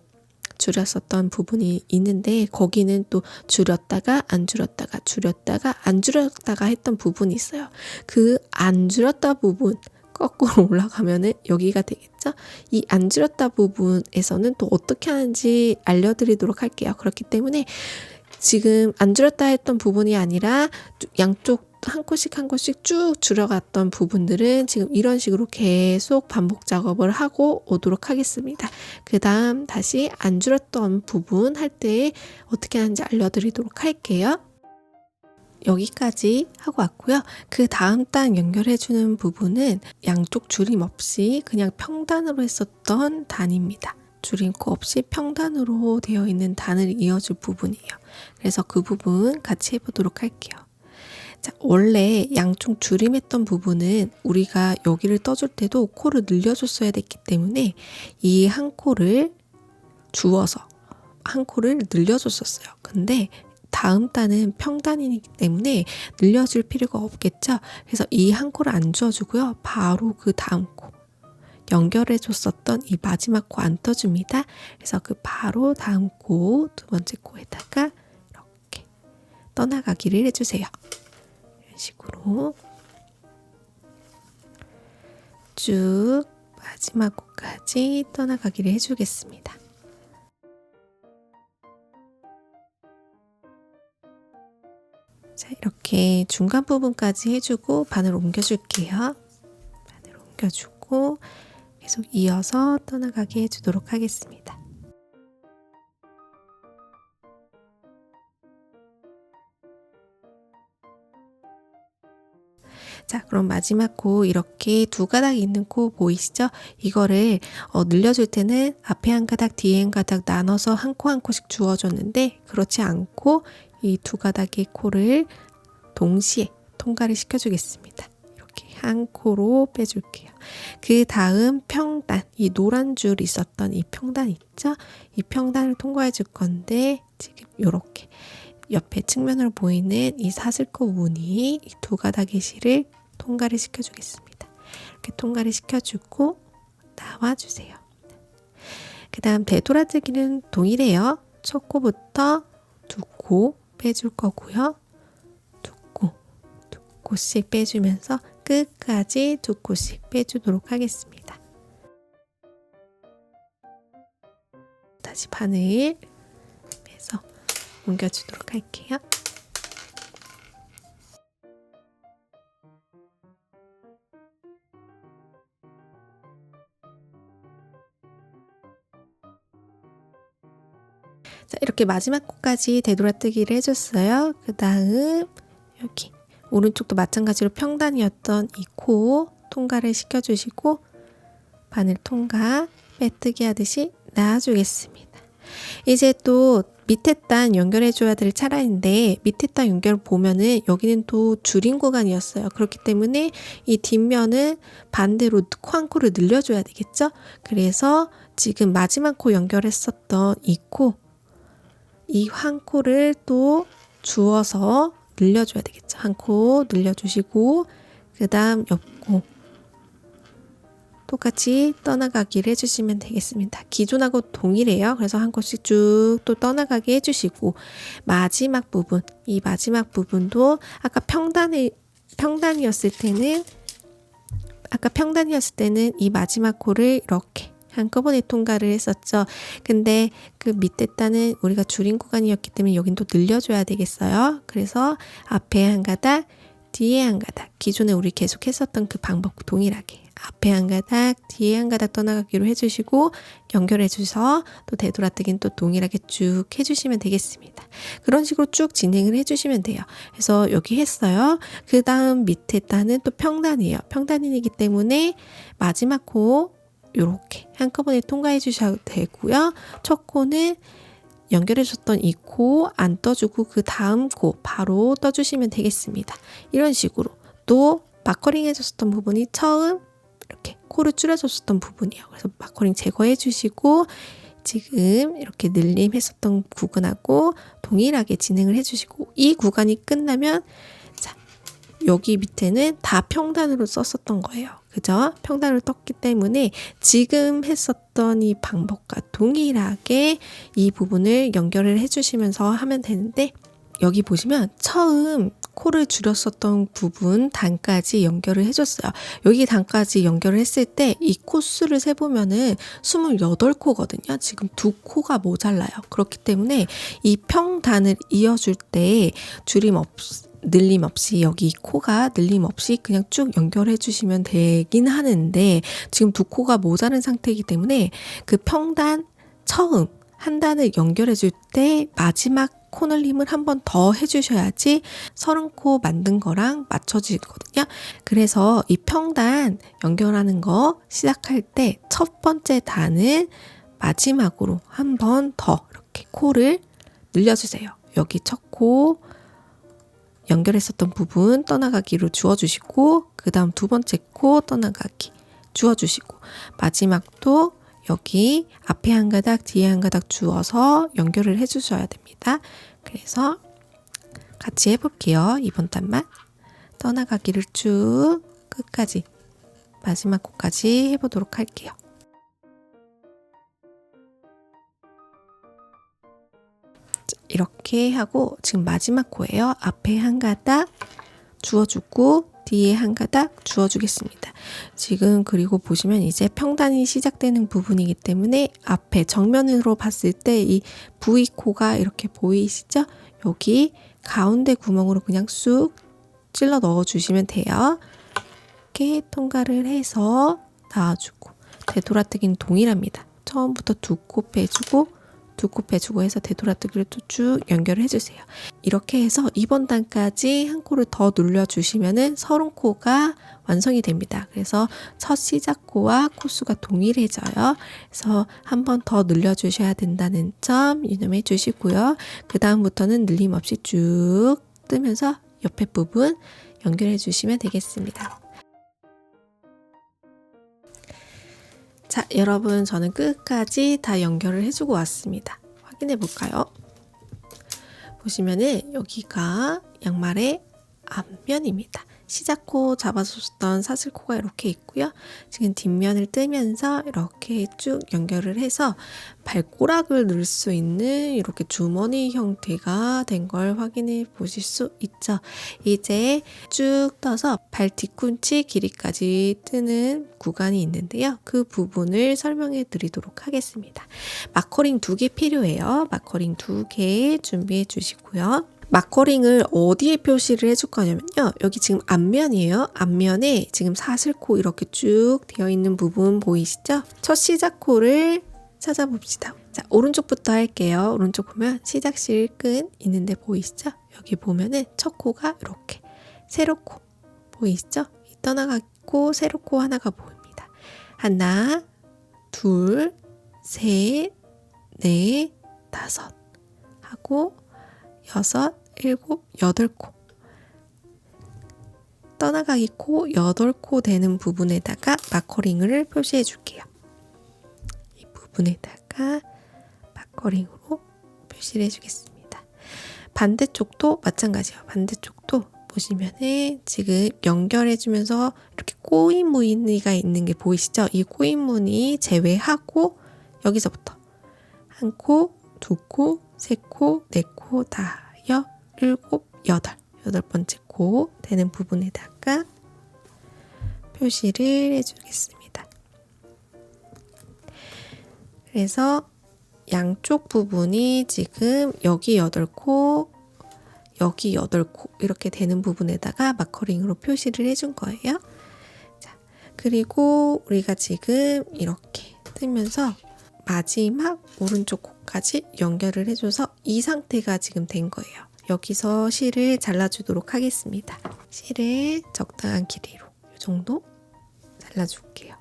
줄였었던 부분이 있는데 거기는 또 줄였다가 안 줄였다가 줄였다가 안 줄였다가 했던 부분이 있어요. 그 안 줄였다 부분 거꾸로 올라가면은 여기가 되겠죠? 이 안 줄였다 부분에서는 또 어떻게 하는지 알려드리도록 할게요. 그렇기 때문에 지금 안 줄였다 했던 부분이 아니라 양쪽 한 코씩 쭉 줄여갔던 부분들은 지금 이런 식으로 계속 반복 작업을 하고 오도록 하겠습니다. 그 다음 다시 안 줄였던 부분 할 때 어떻게 하는지 알려드리도록 할게요. 여기까지 하고 왔고요. 그 다음 단 연결해주는 부분은 양쪽 줄임 없이 그냥 평단으로 했었던 단입니다. 줄임 코 없이 평단으로 되어 있는 단을 이어줄 부분이에요. 그래서 그 부분 같이 해보도록 할게요. 자, 원래 양쪽 줄임했던 부분은 우리가 여기를 떠줄 때도 코를 늘려줬어야 됐기 때문에 이 한 코를 주워서 한 코를 늘려줬었어요. 근데 다음 단은 평단이기 때문에 늘려줄 필요가 없겠죠. 그래서 이 한 코를 안 주워주고요. 바로 그 다음 코 연결해줬었던 이 마지막 코 안 떠줍니다. 그래서 그 바로 다음 코 두 번째 코에다가 이렇게 떠나가기를 해주세요. 이런 식으로 쭉 마지막 코까지 떠나가기를 해주겠습니다. 자, 이렇게 중간 부분까지 해주고 바늘 옮겨줄게요. 바늘 옮겨주고 계속 이어서 떠나가게 해주도록 하겠습니다. 자, 그럼 마지막 코 이렇게 두 가닥 있는 코 보이시죠? 이거를 늘려줄 때는 앞에 한 가닥 뒤에 한 가닥 나눠서 한 코 한 코씩 주워줬는데 그렇지 않고 이 두 가닥의 코를 동시에 통과를 시켜주겠습니다. 이렇게 한 코로 빼줄게요. 그 다음 평단, 이 노란 줄 있었던 이 평단 있죠? 이 평단을 통과해 줄 건데 지금 이렇게 옆에 측면으로 보이는 이 사슬코 무늬 이 두 가닥의 실을 통과를 시켜주겠습니다. 이렇게 통과를 시켜주고 나와주세요. 그 다음 되돌아뜨기는 동일해요. 첫 코부터 두 코 빼줄 거고요. 두 코씩 빼주면서 끝까지 두 코씩 빼주도록 하겠습니다. 다시 바늘 빼서 옮겨주도록 할게요. 자, 이렇게 마지막 코까지 되돌아뜨기를 해줬어요. 그 다음 여기 오른쪽도 마찬가지로 평단이었던 이 코 통과를 시켜주시고 바늘 통과 빼뜨기 하듯이 놔주겠습니다. 이제 또 밑에 단 연결해줘야 될 차라인데 밑에 단 연결 보면은 여기는 또 줄인 구간이었어요. 그렇기 때문에 이 뒷면은 반대로 한 코를 늘려줘야 되겠죠? 그래서 지금 마지막 코 연결했었던 이 코, 이 한 코를 또 주워서 늘려줘야 되겠죠. 한 코 늘려주시고 그 다음 옆코 똑같이 떠나가기를 해주시면 되겠습니다. 기존하고 동일해요. 그래서 한 코씩 쭉 또 떠나가게 해주시고 마지막 부분, 이 마지막 부분도 아까 평단이었을 때는 이 마지막 코를 이렇게 한꺼번에 통과를 했었죠. 근데 그 밑에 단은 우리가 줄인 구간이었기 때문에 여긴 또 늘려줘야 되겠어요. 그래서 앞에 한 가닥, 뒤에 한 가닥, 기존에 우리 계속 했었던 그 방법 동일하게 앞에 한 가닥, 뒤에 한 가닥 떠나가기로 해주시고 연결해 주셔서 또 되돌아뜨기는 또 동일하게 쭉 해주시면 되겠습니다. 그런 식으로 쭉 진행을 해주시면 돼요. 그래서 여기 했어요. 그 다음 밑에 단은 또 평단이에요. 평단이기 때문에 마지막 코 이렇게 한꺼번에 통과해 주셔도 되고요. 첫 코는 연결해 줬던 이 코 안 떠주고 그 다음 코 바로 떠주시면 되겠습니다. 이런 식으로 또 마커링 해줬었던 부분이 처음 이렇게 코를 줄여줬었던 부분이에요. 그래서 마커링 제거해 주시고 지금 이렇게 늘림했었던 구간하고 동일하게 진행을 해주시고 이 구간이 끝나면 자 여기 밑에는 다 평단으로 썼었던 거예요. 그죠? 평단으로 떴기 때문에 지금 했었던 이 방법과 동일하게 이 부분을 연결을 해주시면서 하면 되는데 여기 보시면 처음 코를 줄였었던 부분 단까지 연결을 해줬어요. 여기 단까지 연결을 했을 때 이 코수를 세보면은 28코거든요. 지금 2코가 모자라요. 그렇기 때문에 이 평단을 이어줄 때 늘림 없이 여기 코가 늘림 없이 그냥 쭉 연결해 주시면 되긴 하는데 지금 2코가 모자른 상태이기 때문에 그 평단 처음 한 단을 연결해 줄 때 마지막 코늘림을 한 번 더 해주셔야지 30코 만든 거랑 맞춰지거든요. 그래서 이 평단 연결하는 거 시작할 때 첫 번째 단을 마지막으로 한 번 더 이렇게 코를 늘려주세요. 여기 첫 코 연결했었던 부분 떠나가기로 주워주시고 그 다음 두 번째 코 떠나가기 주워주시고 마지막도 여기 앞에 한 가닥 뒤에 한 가닥 주워서 연결을 해주셔야 됩니다. 그래서 같이 해볼게요. 이번 단만 떠나가기를 쭉 끝까지 마지막 코까지 해보도록 할게요. 이렇게 하고 지금 마지막 코예요. 앞에 한 가닥 주워주고 뒤에 한 가닥 주워주겠습니다. 지금 그리고 보시면 이제 평단이 시작되는 부분이기 때문에 앞에 정면으로 봤을 때 이 V코가 이렇게 보이시죠? 여기 가운데 구멍으로 그냥 쑥 찔러 넣어주시면 돼요. 이렇게 통과를 해서 놔주고 되돌아뜨기는 동일합니다. 처음부터 2코 빼주고 2코 빼주고 해서 되돌아뜨기를 또 쭉 연결을 해주세요. 이렇게 해서 이번 단까지 한 코를 더 눌러주시면은 30코가 완성이 됩니다. 그래서 첫 시작코와 코수가 동일해져요. 그래서 한 번 더 늘려주셔야 된다는 점 유념해 주시고요. 그 다음부터는 늘림 없이 쭉 뜨면서 옆에 부분 연결해 주시면 되겠습니다. 자, 여러분 저는 끝까지 다 연결을 해주고 왔습니다. 확인해 볼까요? 보시면은 여기가 양말의 앞면입니다. 시작코 잡아줬던 사슬코가 이렇게 있고요. 지금 뒷면을 뜨면서 이렇게 쭉 연결을 해서 발꼬락을 넣을 수 있는 이렇게 주머니 형태가 된 걸 확인해 보실 수 있죠. 이제 쭉 떠서 발 뒤꿈치 길이까지 뜨는 구간이 있는데요. 그 부분을 설명해 드리도록 하겠습니다. 마커링 2개 필요해요. 마커링 2개 준비해 주시고요. 마커링을 어디에 표시를 해줄 거냐면요. 여기 지금 앞면이에요. 앞면에 지금 사슬코 이렇게 쭉 되어 있는 부분 보이시죠? 첫 시작코를 찾아봅시다. 자, 오른쪽부터 할게요. 오른쪽 보면 시작 실끈 있는데 보이시죠? 여기 보면은 첫 코가 이렇게 세로 코 보이시죠? 이 떠나가고 세로 코 하나가 보입니다. 하나, 둘, 셋, 넷, 다섯 하고 여섯, 일곱, 여덟 코 떠나가기 코 8코 되는 부분에다가 마커링을 표시해 줄게요. 이 부분에다가 마커링으로 표시를 해주겠습니다. 반대쪽도 마찬가지예요. 반대쪽도 보시면은 지금 연결해주면서 이렇게 꼬인 무늬가 있는 게 보이시죠? 이 꼬인 무늬 제외하고 여기서부터 한 코, 두 코, 세 코, 네 코, 다섯, 일곱, 여덟 번째 코 되는 부분에다가 표시를 해주겠습니다. 그래서 양쪽 부분이 지금 여기 8코, 여기 8코 이렇게 되는 부분에다가 마커링으로 표시를 해준 거예요. 자, 그리고 우리가 지금 이렇게 뜨면서 마지막 오른쪽 코까지 연결을 해줘서 이 상태가 지금 된 거예요. 여기서 실을 잘라주도록 하겠습니다. 실을 적당한 길이로 이 정도 잘라줄게요.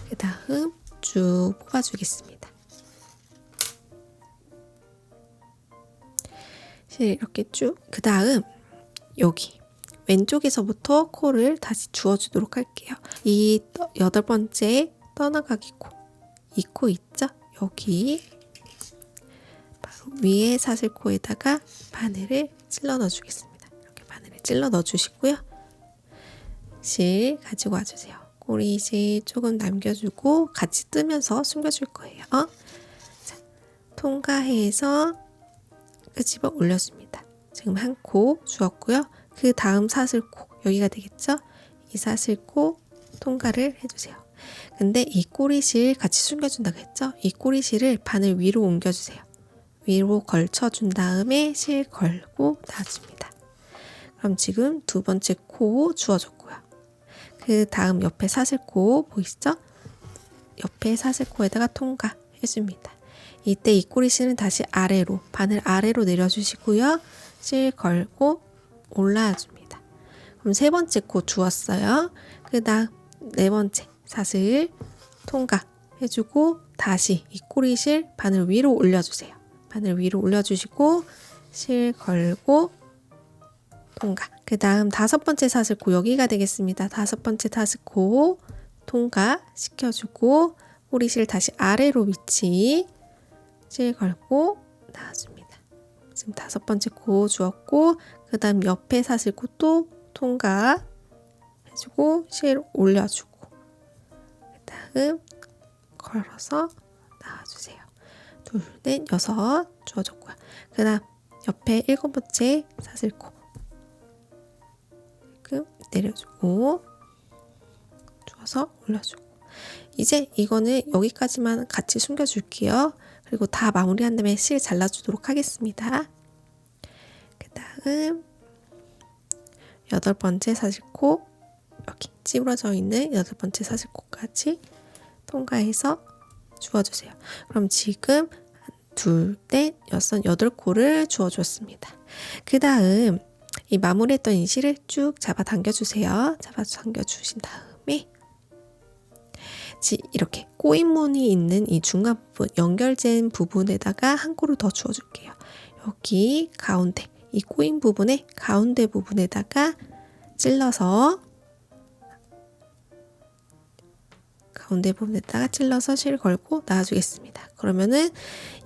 그 다음 쭉 뽑아주겠습니다. 실 이렇게 쭉. 그 다음 여기 왼쪽에서부터 코를 다시 주워주도록 할게요. 이 8번째 떠나가기 코, 이 코 있죠? 여기 바로 위에 사슬코에다가 바늘을 찔러 넣어주겠습니다. 이렇게 바늘을 찔러 넣어주시고요. 실 가지고 와주세요. 꼬리실 조금 남겨주고 같이 뜨면서 숨겨줄 거예요. 자, 통과해서 끄집어 올려줍니다. 지금 한 코 주었고요. 그 다음 사슬코 여기가 되겠죠? 이 사슬코 통과를 해주세요. 근데 이 꼬리실 같이 숨겨준다고 했죠? 이 꼬리실을 바늘 위로 옮겨주세요. 위로 걸쳐준 다음에 실 걸고 놔줍니다. 그럼 지금 두 번째 코 주워줬고요. 그 다음 옆에 사슬코 보이시죠? 옆에 사슬코에다가 통과해줍니다. 이때 이 꼬리실은 다시 아래로 바늘 아래로 내려주시고요. 실 걸고 올라와줍니다. 그럼 세 번째 코 주웠어요. 그 다음 네 번째 사슬 통과해주고 다시 이 꼬리실 바늘 위로 올려주세요. 바늘 위로 올려주시고 실 걸고 통과. 그 다음 다섯 번째 사슬코 여기가 되겠습니다. 다섯 번째 사슬코 통과 시켜주고 꼬리실 다시 아래로 위치 실 걸고 나와줍니다. 지금 다섯 번째 코 주었고 그 다음 옆에 사슬코 또 통과 해주고 실 올려주고 그 다음 걸어서 나와주세요. 둘, 넷, 여섯 주워줬고요. 그 다음 옆에 일곱 번째 사슬코 내려주고 주워서 올려주고 이제 이거는 여기까지만 같이 숨겨줄게요. 그리고 다 마무리한 다음에 실 잘라주도록 하겠습니다. 그 다음 여덟 번째 사슬코 여기 찌부러져 있는 여덟 번째 사슬코까지 통과해서 주워주세요. 그럼 지금 둘, 넷, 여섯, 여덟 코를 주워줬습니다. 그 다음 이 마무리했던 이 실을 쭉 잡아 당겨주세요. 잡아 당겨주신 다음에 이렇게 꼬인 무늬 있는 이 중간 부분 연결된 부분에다가 한 코를 더 주워줄게요. 여기 가운데 이 꼬인 부분에 가운데 부분에다가 찔러서 실 걸고 나와주겠습니다. 그러면은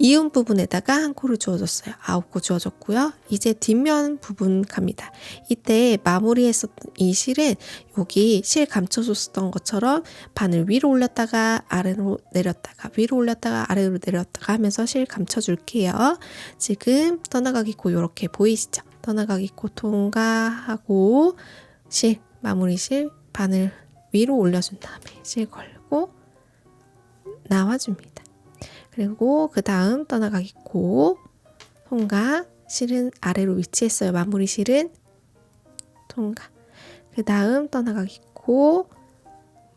이음 부분에다가 한 코를 주워줬어요. 9코 주워줬고요. 이제 뒷면 부분 갑니다. 이때 마무리했었던 이 실은 여기 실 감춰줬었던 것처럼 바늘 위로 올렸다가 아래로 내렸다가 위로 올렸다가 아래로 내렸다가 하면서 실 감춰줄게요. 지금 떠나가기 코 이렇게 보이시죠? 떠나가기 코 통과하고 실 마무리 실 바늘 위로 올려준 다음에 실 걸고 나와줍니다. 그리고 그 다음 떠나가기 코 통과 실은 아래로 위치했어요. 마무리 실은 통과. 그 다음 떠나가기 코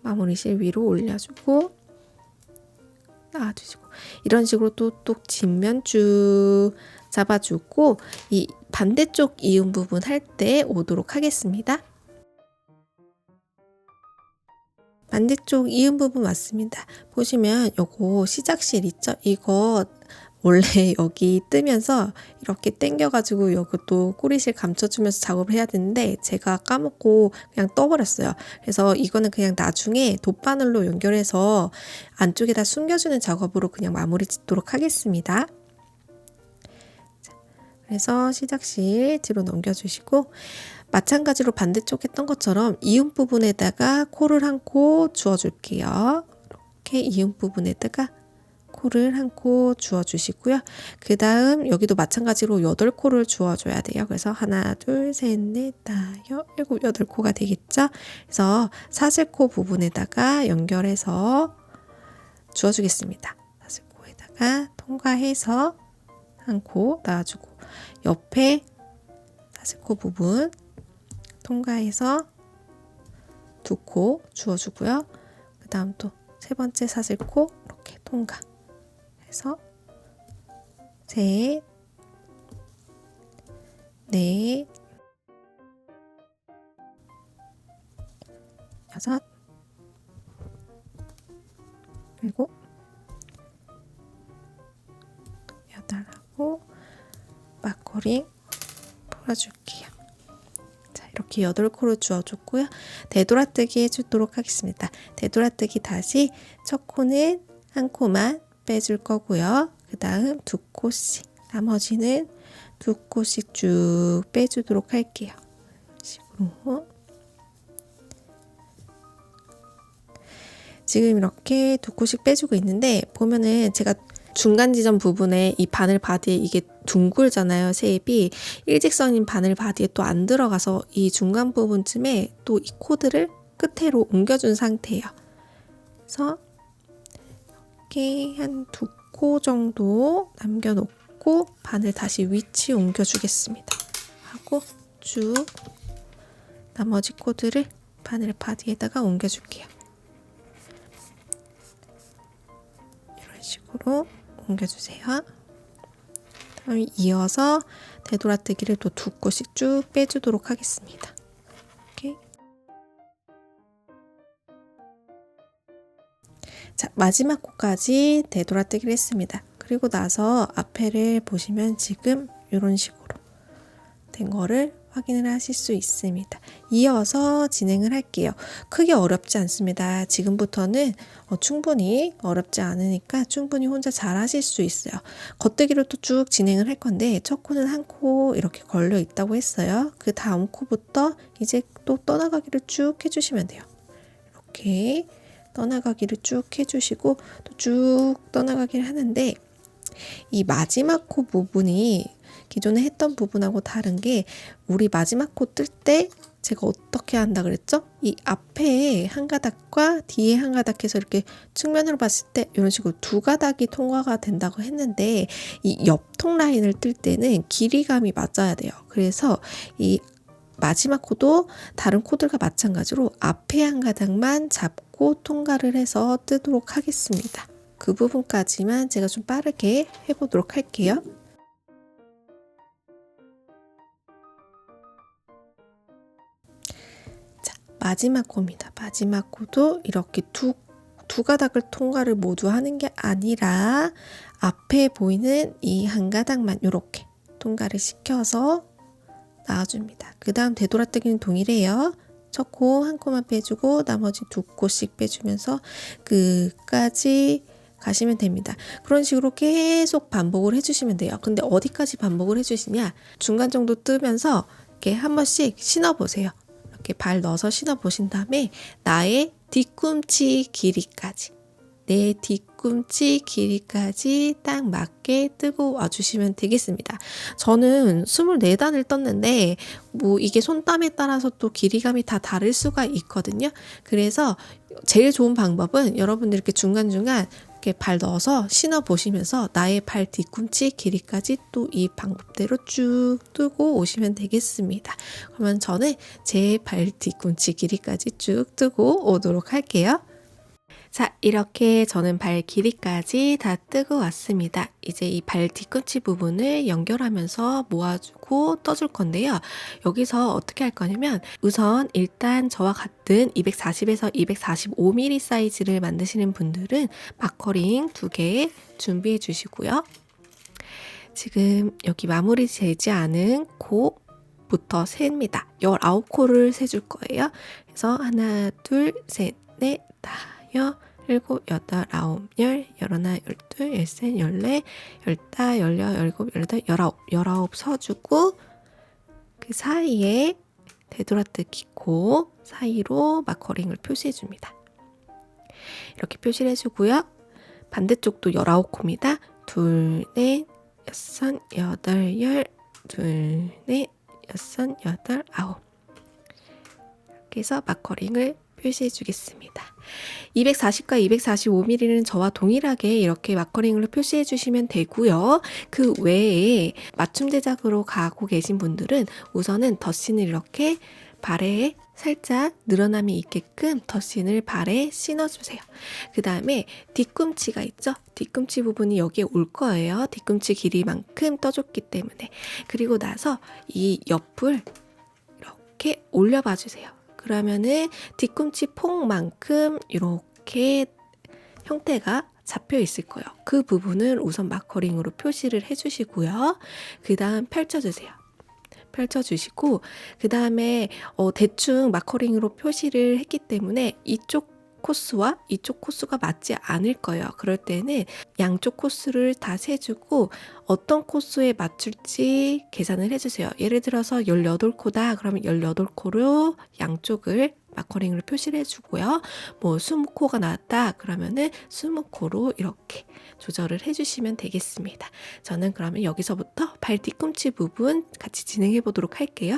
마무리 실 위로 올려주고 나와주시고 이런 식으로 또 뒷면 쭉 잡아주고 이 반대쪽 이음 부분 할 때 오도록 하겠습니다. 반대쪽 이음 부분 맞습니다. 보시면 요거 시작실 있죠? 이거 원래 여기 뜨면서 이렇게 당겨가지고 이것도 꼬리실 감춰주면서 작업을 해야 되는데 제가 까먹고 그냥 떠버렸어요. 그래서 이거는 그냥 나중에 돗바늘로 연결해서 안쪽에다 숨겨주는 작업으로 그냥 마무리 짓도록 하겠습니다. 그래서 시작실 뒤로 넘겨주시고 마찬가지로 반대쪽 했던 것처럼 이음 부분에다가 코를 한 코 주어줄게요. 이렇게 이음 부분에다가 코를 한 코 주어주시고요. 그 다음 여기도 마찬가지로 8코를 주어줘야 돼요. 그래서 하나, 둘, 셋, 넷, 다섯, 일곱, 8코가 되겠죠. 그래서 사슬코 부분에다가 연결해서 주어주겠습니다. 사슬코에다가 통과해서 한 코 놔주고 옆에 사슬코 부분 통과해서 2코 주어주고요. 그 다음 또 세 번째 사슬코 이렇게 통과 해서 셋, 넷, 여섯, 일곱, 여덟하고 막코링 풀어줄게요. 자, 이렇게 8코를 주어줬고요. 되돌아뜨기 해주도록 하겠습니다. 되돌아뜨기 다시 첫 코는 한 코만 빼줄 거고요. 그 다음 2코씩, 나머지는 2코씩 쭉 빼주도록 할게요. 이런 식으로. 지금 이렇게 2코씩 빼주고 있는데 보면은 제가 중간 지점 부분에 이 바늘 바디에 이게 둥글잖아요. 쉐입이 일직선인 바늘 바디에 또 안 들어가서 이 중간 부분쯤에 또 이 코드를 끝으로 옮겨준 상태예요. 그래서 이렇게 한 2코 정도 남겨놓고 바늘 다시 위치 옮겨주겠습니다. 하고 쭉 나머지 코드를 바늘 바디에다가 옮겨줄게요. 이런 식으로 옮겨주세요. 다음 이어서 되돌아뜨기를 또 2코씩 쭉 빼주도록 하겠습니다. 이렇게. 자, 마지막 코까지 되돌아뜨기를 했습니다. 그리고 나서 앞에를 보시면 지금 이런 식으로 된 거를 확인을 하실 수 있습니다. 이어서 진행을 할게요. 크게 어렵지 않습니다. 지금부터는 충분히 어렵지 않으니까 충분히 혼자 잘 하실 수 있어요. 겉뜨기로 또 쭉 진행을 할 건데 첫 코는 한 코 이렇게 걸려 있다고 했어요. 그 다음 코부터 이제 또 떠나가기를 쭉 해주시면 돼요. 이렇게 떠나가기를 쭉 해주시고 또 쭉 떠나가기를 하는데 이 마지막 코 부분이 기존에 했던 부분하고 다른 게 우리 마지막 코 뜰 때 제가 어떻게 한다 그랬죠? 이 앞에 한 가닥과 뒤에 한 가닥 해서 이렇게 측면으로 봤을 때 이런 식으로 2가닥이 통과가 된다고 했는데 이 옆통 라인을 뜰 때는 길이감이 맞아야 돼요. 그래서 이 마지막 코도 다른 코들과 마찬가지로 앞에 한 가닥만 잡고 통과를 해서 뜨도록 하겠습니다. 그 부분까지만 제가 좀 빠르게 해보도록 할게요. 자, 마지막 코입니다. 마지막 코도 이렇게 두 가닥을 통과를 모두 하는 게 아니라 앞에 보이는 이 한 가닥만 이렇게 통과를 시켜서 나와줍니다. 그 다음 되돌아뜨기는 동일해요. 첫 코 한 코만 빼주고 나머지 2코씩 빼주면서 끝까지 가시면 됩니다. 그런 식으로 계속 반복을 해주시면 돼요. 근데 어디까지 반복을 해주시냐? 중간 정도 뜨면서 이렇게 한 번씩 신어보세요. 이렇게 발 넣어서 신어보신 다음에 나의 뒤꿈치 길이까지 내 뒤꿈치 길이까지 딱 맞게 뜨고 와주시면 되겠습니다. 저는 24단을 떴는데 뭐 이게 손땀에 따라서 또 길이감이 다 다를 수가 있거든요. 그래서 제일 좋은 방법은 여러분들 이렇게 중간중간 이렇게 발 넣어서 신어 보시면서 나의 발 뒤꿈치 길이까지 또 이 방법대로 쭉 뜨고 오시면 되겠습니다. 그러면 저는 제 발 뒤꿈치 길이까지 쭉 뜨고 오도록 할게요. 자, 이렇게 저는 발 길이까지 다 뜨고 왔습니다. 이제 이 발 뒤꿈치 부분을 연결하면서 모아주고 떠줄 건데요. 여기서 어떻게 할 거냐면 우선 일단 저와 같은 240에서 245mm 사이즈를 만드시는 분들은 마커링 2개 준비해 주시고요. 지금 여기 마무리 되지 않은 코부터 셉니다. 19코를 세줄 거예요. 그래서 하나, 둘, 셋, 넷, 다섯, 일곱, 여덟, 아홉, 열, 열하나, 열둘, 열셋, 열넷, 열다, 열여, 열일곱, 열여덟, 열아홉 서주고 그 사이에 되돌아뜨기 코 사이로 마커링을 표시해 줍니다. 이렇게 표시를 해주고요. 반대쪽도 19코입니다. 둘, 넷, 여섯, 여덟, 열, 둘, 넷, 여섯, 여덟, 아홉. 이렇게 해서 마커링을 표시해 주겠습니다. 240과 245mm는 저와 동일하게 이렇게 마커링으로 표시해 주시면 되고요. 그 외에 맞춤 제작으로 가고 계신 분들은 우선은 덧신을 이렇게 발에 살짝 늘어남이 있게끔 덧신을 발에 신어주세요. 그 다음에 뒤꿈치가 있죠? 뒤꿈치 부분이 여기에 올 거예요. 뒤꿈치 길이만큼 떠줬기 때문에. 그리고 나서 이 옆을 이렇게 올려봐 주세요. 그러면은 뒤꿈치 폭만큼 이렇게 형태가 잡혀 있을 거예요. 그 부분을 우선 마커링으로 표시를 해주시고요. 그 다음 펼쳐주세요. 펼쳐주시고 그 다음에 대충 마커링으로 표시를 했기 때문에 이쪽 코스와 이쪽 코스가 맞지 않을 거예요. 그럴 때는 양쪽 코스를 다 세주고 어떤 코스에 맞출지 계산을 해주세요. 예를 들어서 18코다. 그러면 18코로 양쪽을 마커링으로 표시를 해주고요. 뭐 20코가 나왔다. 그러면은 20코로 이렇게 조절을 해주시면 되겠습니다. 저는 그러면 여기서부터 발 뒤꿈치 부분 같이 진행해 보도록 할게요.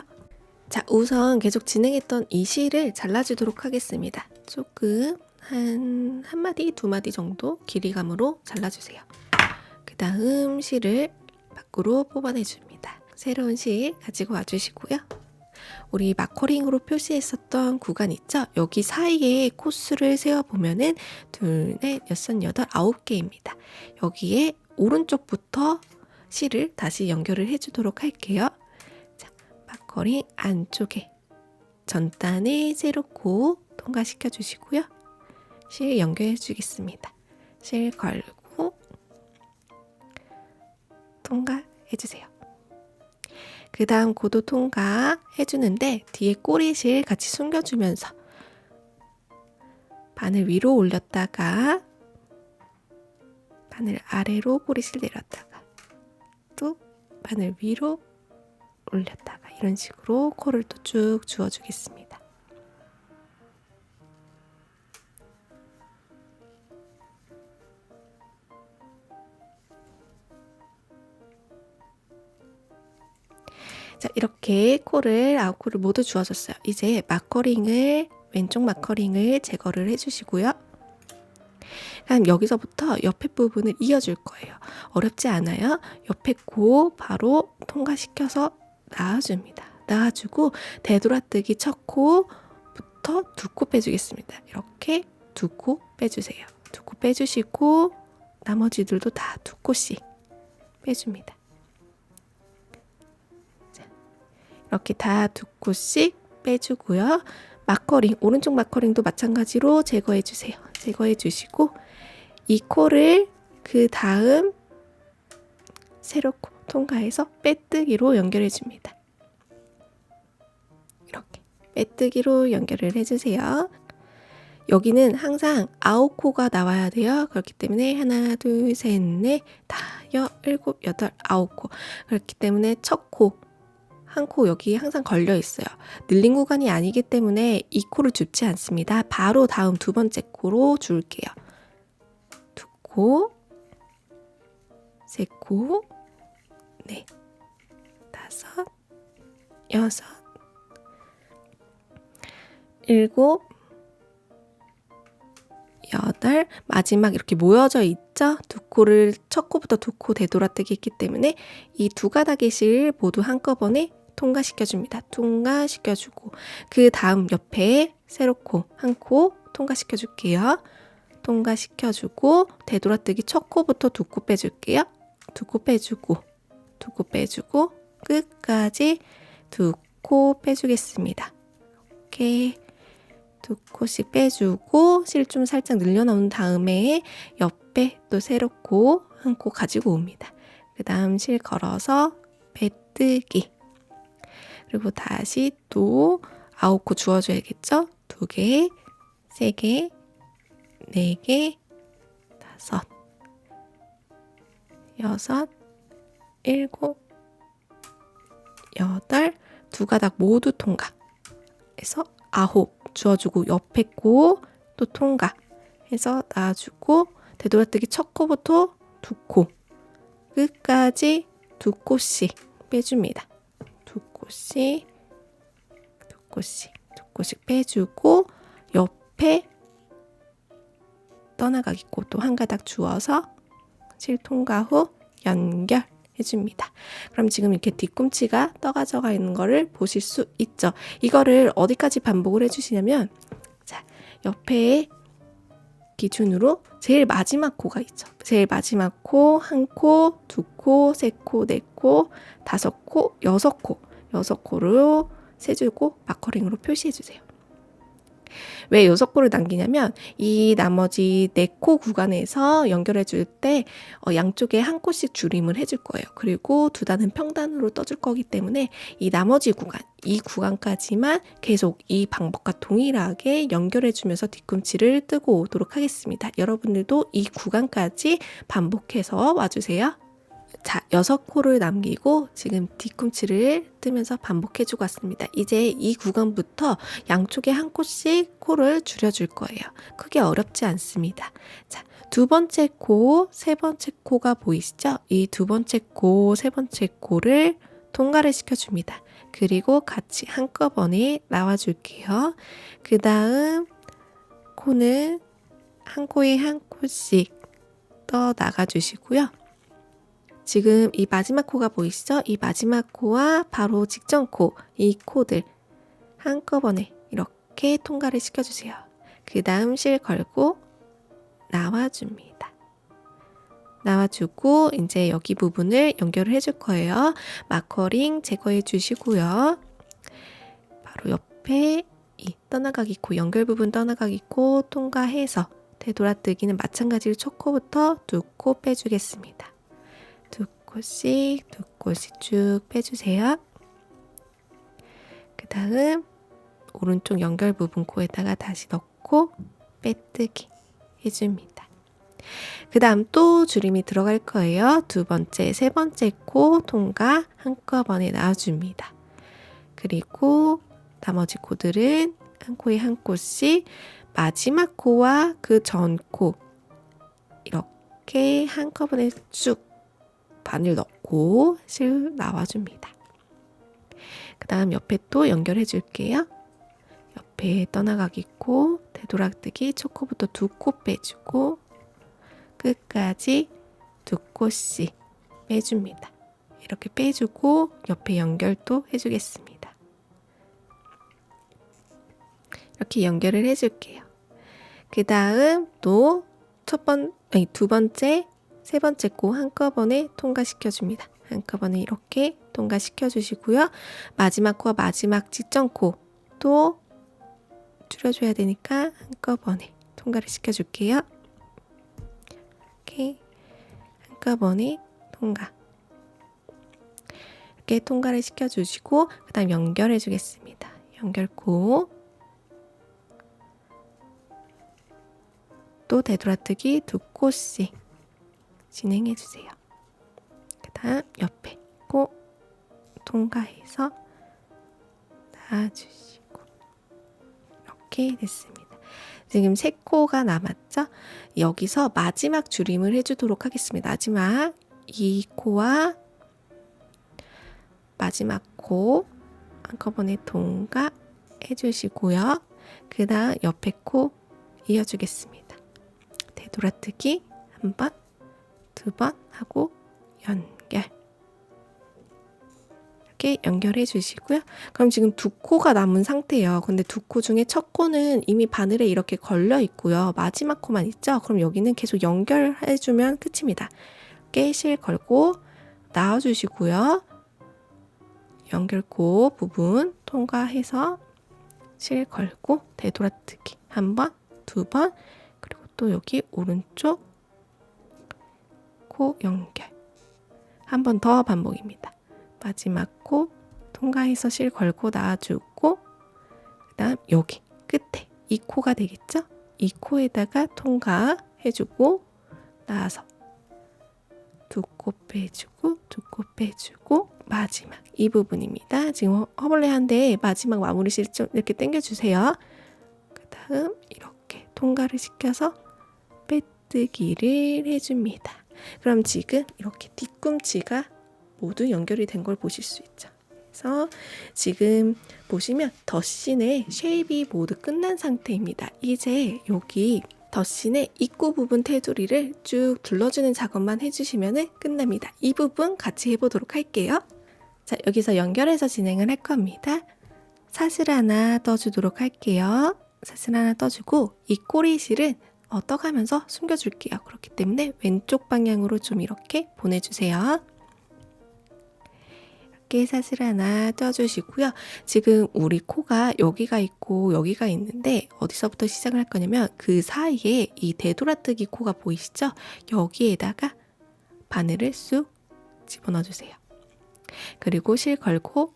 자, 우선 계속 진행했던 이 실을 잘라주도록 하겠습니다. 조금 한 마디, 2마디 정도 길이감으로 잘라주세요. 그 다음 실을 밖으로 뽑아내줍니다. 새로운 실 가지고 와주시고요. 우리 마커링으로 표시했었던 구간 있죠? 여기 사이에 코스를 세어보면은 둘, 넷, 여섯, 여덟, 9개입니다. 여기에 오른쪽부터 실을 다시 연결을 해주도록 할게요. 마커링 안쪽에 전단을 세로코 통과시켜 주시고요. 실 연결해 주겠습니다. 실 걸고 통과해 주세요. 그 다음 고도 통과해 주는데 뒤에 꼬리실 같이 숨겨주면서 바늘 위로 올렸다가 바늘 아래로 꼬리실 내렸다가 또 바늘 위로 올렸다가 이런 식으로 코를 또 쭉 주워주겠습니다. 자, 이렇게 코를 9코를 모두 주워줬어요. 이제 마커링을 왼쪽 마커링을 제거를 해주시고요. 그럼 여기서부터 옆에 부분을 이어줄 거예요. 어렵지 않아요. 옆에 코 바로 통과시켜서 놔줍니다. 놔주고 되돌아뜨기 첫 코부터 2코 빼주겠습니다. 이렇게 2코 빼주세요. 2코 빼주시고 나머지들도 다 2코씩 빼줍니다. 자, 이렇게 다 2코씩 빼주고요. 마커링, 오른쪽 마커링도 마찬가지로 제거해 주세요. 제거해 주시고 이 코를 그 다음 세로코 통과해서 빼뜨기로 연결해 줍니다. 이렇게 빼뜨기로 연결을 해주세요. 여기는 항상 9코가 나와야 돼요. 그렇기 때문에 하나, 둘, 셋, 넷, 다섯, 일곱, 여덟, 9코. 그렇기 때문에 첫 코, 한 코 여기 항상 걸려 있어요. 늘린 구간이 아니기 때문에 이 코를 줍지 않습니다. 바로 다음 두 번째 코로 줄게요. 2코, 3코, 넷, 다섯, 여섯, 일곱, 여덟, 마지막 이렇게 모여져 있죠? 2코를 첫 코부터 2코 되돌아뜨기 했기 때문에 이 2가닥의 실 모두 한꺼번에 통과시켜줍니다. 통과시켜주고 그 다음 옆에 세로코 1코 통과시켜줄게요. 통과시켜주고 되돌아뜨기 첫 코부터 두 코 빼줄게요. 두 코 빼주고 두 코 빼주고 끝까지 두 코 빼주겠습니다. 이렇게 두 코씩 빼주고 실 좀 살짝 늘려놓은 다음에 옆에 또 세로 코 한 코 가지고 옵니다. 그 다음 실 걸어서 빼뜨기. 그리고 다시 또 9코 주워줘야겠죠? 2개, 3개, 4개, 5, 6, 7, 8, 두 가닥 모두 통과. 해서 9 주워주고 옆에 코 또 통과. 해서 놔주고 되돌아뜨기 첫 코부터 두 코. 끝까지 두 코씩 빼줍니다. 두 코씩, 두 코씩, 두 코씩 빼주고 옆에 떠나가기 코 또 한 가닥 주워서 실 통과 후 연결해줍니다. 그럼 지금 이렇게 뒤꿈치가 떠가져가 있는 거를 보실 수 있죠. 이거를 어디까지 반복을 해주시냐면 자, 옆에 기준으로 제일 마지막 코가 있죠. 제일 마지막 코, 한 코, 두 코, 세 코, 네 코, 다섯 코, 여섯 코. 여섯 코로 세주고 마커링으로 표시해주세요. 왜 여섯 코를 남기냐면 이 나머지 네 코 구간에서 연결해 줄 때 양쪽에 한 코씩 줄임을 해줄 거예요. 그리고 두 단은 평단으로 떠줄 거기 때문에 이 나머지 구간, 이 구간까지만 계속 이 방법과 동일하게 연결해 주면서 뒤꿈치를 뜨고 오도록 하겠습니다. 여러분들도 이 구간까지 반복해서 와주세요. 자, 6코를 남기고 지금 뒤꿈치를 뜨면서 반복해주고 왔습니다. 이제 이 구간부터 양쪽에 한 코씩 코를 줄여줄 거예요. 크게 어렵지 않습니다. 자, 두 번째 코, 세 번째 코가 보이시죠? 이 두 번째 코, 세 번째 코를 통과를 시켜줍니다. 그리고 같이 한꺼번에 나와줄게요. 그 다음 코는 한 코에 한 코씩 떠 나가주시고요. 지금 이 마지막 코가 보이시죠? 이 마지막 코와 바로 직전 코, 이 코들 한꺼번에 이렇게 통과를 시켜주세요. 그 다음 실 걸고 나와줍니다. 나와주고 이제 여기 부분을 연결을 해줄 거예요. 마커링 제거해 주시고요. 바로 옆에 이 떠나가기 코, 연결 부분 떠나가기 코 통과해서 되돌아뜨기는 마찬가지로 첫 코부터 두 코 빼주겠습니다. 두 코씩 쭉 빼주세요. 그 다음 오른쪽 연결 부분 코에다가 다시 넣고 빼뜨기 해줍니다. 그 다음 또 줄임이 들어갈 거예요. 두 번째, 세 번째 코 통과 한꺼번에 나와줍니다. 그리고 나머지 코들은 한 코에 한 코씩 마지막 코와 그 전 코 이렇게 한꺼번에 쭉 바늘 넣고 실 나와줍니다. 그 다음 옆에 또 연결해 줄게요. 옆에 떠나가기 코, 되돌아뜨기 첫 코부터 두 코 빼주고 끝까지 두 코씩 빼줍니다. 이렇게 빼주고 옆에 연결도 해주겠습니다. 이렇게 연결을 해줄게요. 그 다음 또 두 번째, 세 번째 코 한꺼번에 통과시켜줍니다. 한꺼번에 이렇게 통과시켜주시고요. 마지막 코와 마지막 직전 코 또 줄여줘야 되니까 한꺼번에 통과를 시켜줄게요. 이렇게 한꺼번에 통과. 이렇게 통과를 시켜주시고 그 다음 연결해 주겠습니다. 연결코 또 되돌아뜨기 두 코씩 진행해 주세요. 그 다음 옆에 코 통과해서 놔주시고 이렇게 됐습니다. 지금 세 코가 남았죠? 여기서 마지막 줄임을 해주도록 하겠습니다. 마지막 이 코와 마지막 코 한꺼번에 통과 해주시고요. 그 다음 옆에 코 이어주겠습니다. 되돌아뜨기 한 번, 두 번 하고 연결. 이렇게 연결해 주시고요. 그럼 지금 두 코가 남은 상태예요. 근데 두 코 중에 첫 코는 이미 바늘에 이렇게 걸려 있고요. 마지막 코만 있죠? 그럼 여기는 계속 연결해 주면 끝입니다. 이렇게 실 걸고 나와 주시고요. 연결코 부분 통과해서 실 걸고 되돌아뜨기 한 번, 두 번, 그리고 또 여기 오른쪽 코 연결 한 번 더 반복입니다. 마지막 코 통과해서 실 걸고 나와주고 그 다음 여기 끝에 이 코가 되겠죠? 이 코에다가 통과해주고 나와서 두 코 빼주고 두 코 빼주고 마지막 이 부분입니다. 지금 허벌레한데 마지막 마무리 실 좀 이렇게 당겨주세요. 그 다음 이렇게 통과를 시켜서 빼뜨기를 해줍니다. 그럼 지금 이렇게 뒤꿈치가 모두 연결이 된 걸 보실 수 있죠. 그래서 지금 보시면 덧신의 쉐입이 모두 끝난 상태입니다. 이제 여기 덧신의 입구 부분 테두리를 쭉 둘러주는 작업만 해주시면 끝납니다. 이 부분 같이 해보도록 할게요. 자, 여기서 연결해서 진행을 할 겁니다. 사슬 하나 떠주도록 할게요. 사슬 하나 떠주고 이 꼬리실은 떠가면서 숨겨줄게요. 그렇기 때문에 왼쪽 방향으로 좀 이렇게 보내주세요. 이렇게 사슬 하나 떠주시고요. 지금 우리 코가 여기가 있고 여기가 있는데 어디서부터 시작을 할 거냐면 그 사이에 이 되돌아뜨기 코가 보이시죠? 여기에다가 바늘을 쑥 집어넣어주세요. 그리고 실 걸고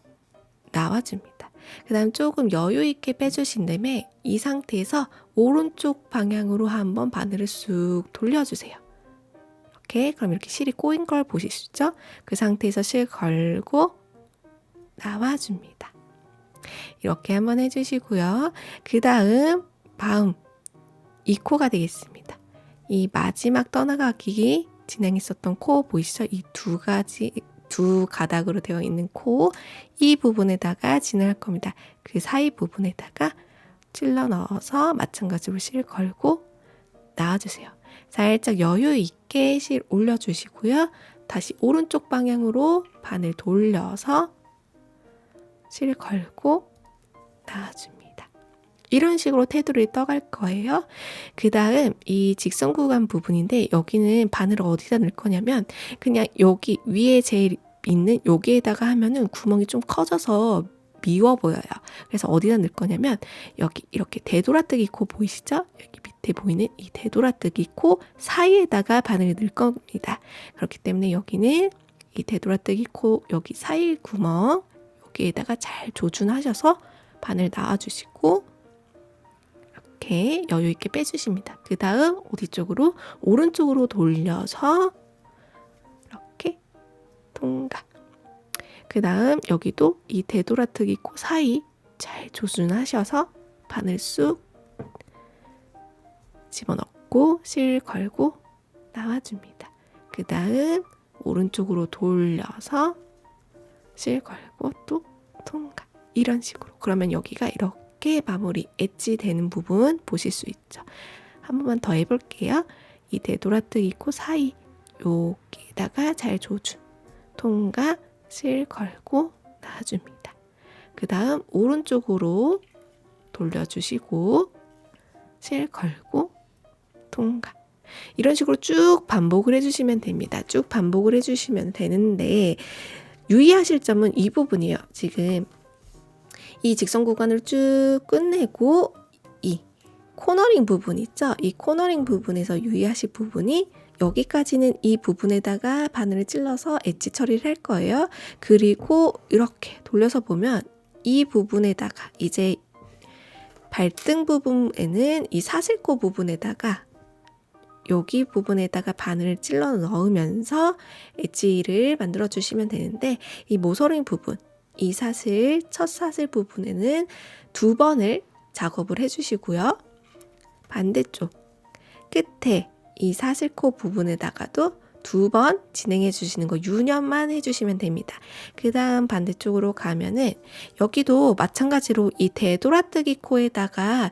나와줍니다. 그 다음 조금 여유 있게 빼주신 다음에 이 상태에서 오른쪽 방향으로 한번 바늘을 쑥 돌려주세요. 이렇게 그럼 이렇게 실이 꼬인 걸 보실 수 있죠? 그 상태에서 실 걸고 나와줍니다. 이렇게 한번 해주시고요. 그 다음 바움 이 코가 되겠습니다. 이 마지막 떠나가기 진행했었던 코 보이시죠? 이 두 가닥으로 되어 있는 코 이 부분에다가 진행할 겁니다. 그 사이 부분에다가 찔러 넣어서 마찬가지로 실 걸고 나와주세요. 살짝 여유 있게 실 올려주시고요. 다시 오른쪽 방향으로 바늘 돌려서 실 걸고 나와줍니다. 이런 식으로 테두리를 떠갈 거예요. 그 다음 이 직선 구간 부분인데 여기는 바늘을 어디다 넣을 거냐면 그냥 여기 위에 제일 있는 여기에다가 하면은 구멍이 좀 커져서 미워 보여요. 그래서 어디다 넣을 거냐면 여기 이렇게 되돌아뜨기 코 보이시죠? 여기 밑에 보이는 이 되돌아뜨기 코 사이에다가 바늘을 넣을 겁니다. 그렇기 때문에 여기는 이 되돌아뜨기 코 여기 사이 구멍 여기에다가 잘 조준하셔서 바늘 놔주시고 이렇게 여유 있게 빼주십니다. 그 다음 어디 쪽으로? 오른쪽으로 돌려서 이렇게 통과. 그 다음 여기도 이 되돌아뜨기 코 사이 잘 조준하셔서 바늘 쑥 집어넣고 실 걸고 나와줍니다. 그 다음 오른쪽으로 돌려서 실 걸고 또 통과. 이런 식으로. 그러면 여기가 이렇게 마무리 엣지 되는 부분 보실 수 있죠. 한 번만 더 해볼게요. 이 되돌아뜨기 코 사이 여기에다가 잘 조준. 통과. 실 걸고 놔줍니다. 그 다음 오른쪽으로 돌려주시고 실 걸고 통과. 이런 식으로 쭉 반복을 해주시면 됩니다. 쭉 반복을 해주시면 되는데 유의하실 점은 이 부분이에요. 지금 이 직선 구간을 쭉 끝내고 이 코너링 부분 있죠? 이 코너링 부분에서 유의하실 부분이 여기까지는 이 부분에다가 바늘을 찔러서 엣지 처리를 할 거예요. 그리고 이렇게 돌려서 보면 이 부분에다가 이제 발등 부분에는 이 사슬코 부분에다가 여기 부분에다가 바늘을 찔러 넣으면서 엣지를 만들어 주시면 되는데 이 모서링 부분, 이 사슬, 첫 사슬 부분에는 2번을 작업을 해주시고요. 반대쪽 끝에 이 사슬코 부분에다가도 2번 진행해 주시는 거 유념만 해주시면 됩니다. 그 다음 반대쪽으로 가면은 여기도 마찬가지로 이 되돌아뜨기 코에다가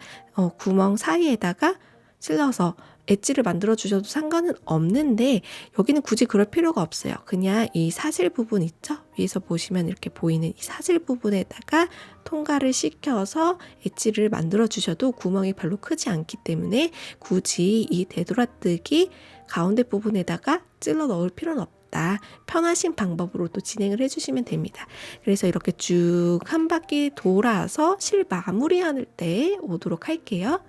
구멍 사이에다가 찔러서 엣지를 만들어 주셔도 상관은 없는데 여기는 굳이 그럴 필요가 없어요. 그냥 이 사슬 부분 있죠? 여기서 보시면 이렇게 보이는 이 사슬 부분에다가 통과를 시켜서 엣지를 만들어 주셔도 구멍이 별로 크지 않기 때문에 굳이 이 되돌아뜨기 가운데 부분에다가 찔러 넣을 필요는 없다. 편하신 방법으로 또 진행을 해주시면 됩니다. 그래서 이렇게 쭉 한 바퀴 돌아서 실 마무리할 때 오도록 할게요.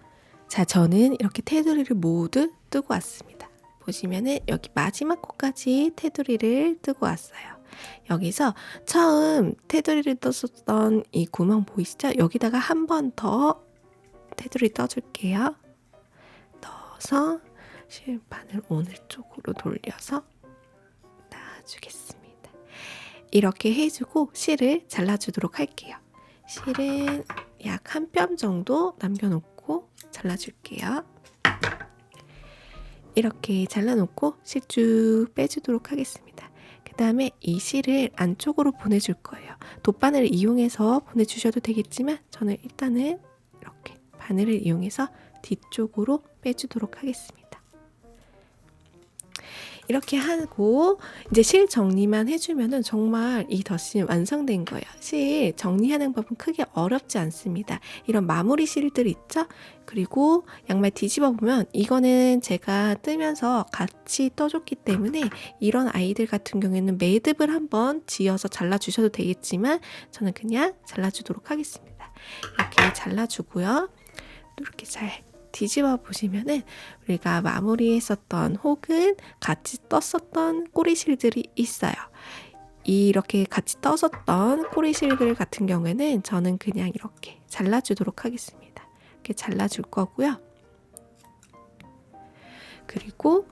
자, 저는 이렇게 테두리를 모두 뜨고 왔습니다. 보시면은 여기 마지막 코까지 테두리를 뜨고 왔어요. 여기서 처음 테두리를 떴었던 이 구멍 보이시죠? 여기다가 한 번 더 테두리 떠줄게요. 넣어서 실판을 오늘 쪽으로 돌려서 놔주겠습니다. 이렇게 해주고 실을 잘라주도록 할게요. 실은 약 한 뼘 정도 남겨놓고 잘라줄게요. 이렇게 잘라놓고 실 쭉 빼주도록 하겠습니다. 그 다음에 이 실을 안쪽으로 보내줄 거예요. 돗바늘을 이용해서 보내주셔도 되겠지만 저는 일단은 이렇게 바늘을 이용해서 뒤쪽으로 빼주도록 하겠습니다. 이렇게 하고 이제 실 정리만 해주면은 정말 이 덧신 완성된 거예요. 실 정리하는 법은 크게 어렵지 않습니다. 이런 마무리 실들 있죠? 그리고 양말 뒤집어 보면 이거는 제가 뜨면서 같이 떠줬기 때문에 이런 아이들 같은 경우에는 매듭을 한번 지어서 잘라주셔도 되겠지만 저는 그냥 잘라주도록 하겠습니다. 이렇게 잘라주고요. 이렇게 잘 뒤집어 보시면은 우리가 마무리했었던 혹은 같이 떴었던 꼬리실들이 있어요. 이렇게 같이 떴었던 꼬리실들 같은 경우에는 저는 그냥 이렇게 잘라주도록 하겠습니다. 이렇게 잘라줄 거고요. 그리고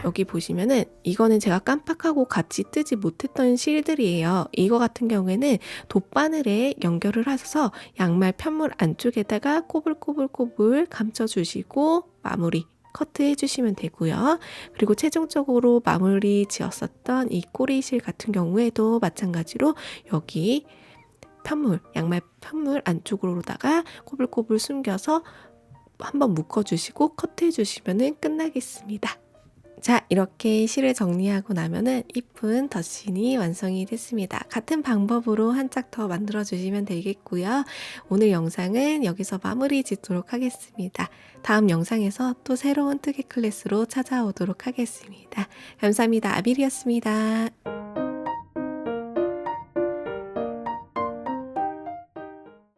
여기 보시면은 이거는 제가 깜빡하고 같이 뜨지 못했던 실들이에요. 이거 같은 경우에는 돗바늘에 연결을 하셔서 양말 편물 안쪽에다가 꼬불꼬불꼬불 감춰주시고 마무리 커트 해주시면 되고요. 그리고 최종적으로 마무리 지었었던 이 꼬리실 같은 경우에도 마찬가지로 여기 편물, 양말 편물 안쪽으로다가 꼬불꼬불 숨겨서 한번 묶어주시고 커트해주시면 끝나겠습니다. 자, 이렇게 실을 정리하고 나면은 이쁜 덧신이 완성이 됐습니다. 같은 방법으로 한 짝 더 만들어 주시면 되겠고요. 오늘 영상은 여기서 마무리 짓도록 하겠습니다. 다음 영상에서 또 새로운 뜨개 클래스로 찾아오도록 하겠습니다. 감사합니다. 아빌이었습니다.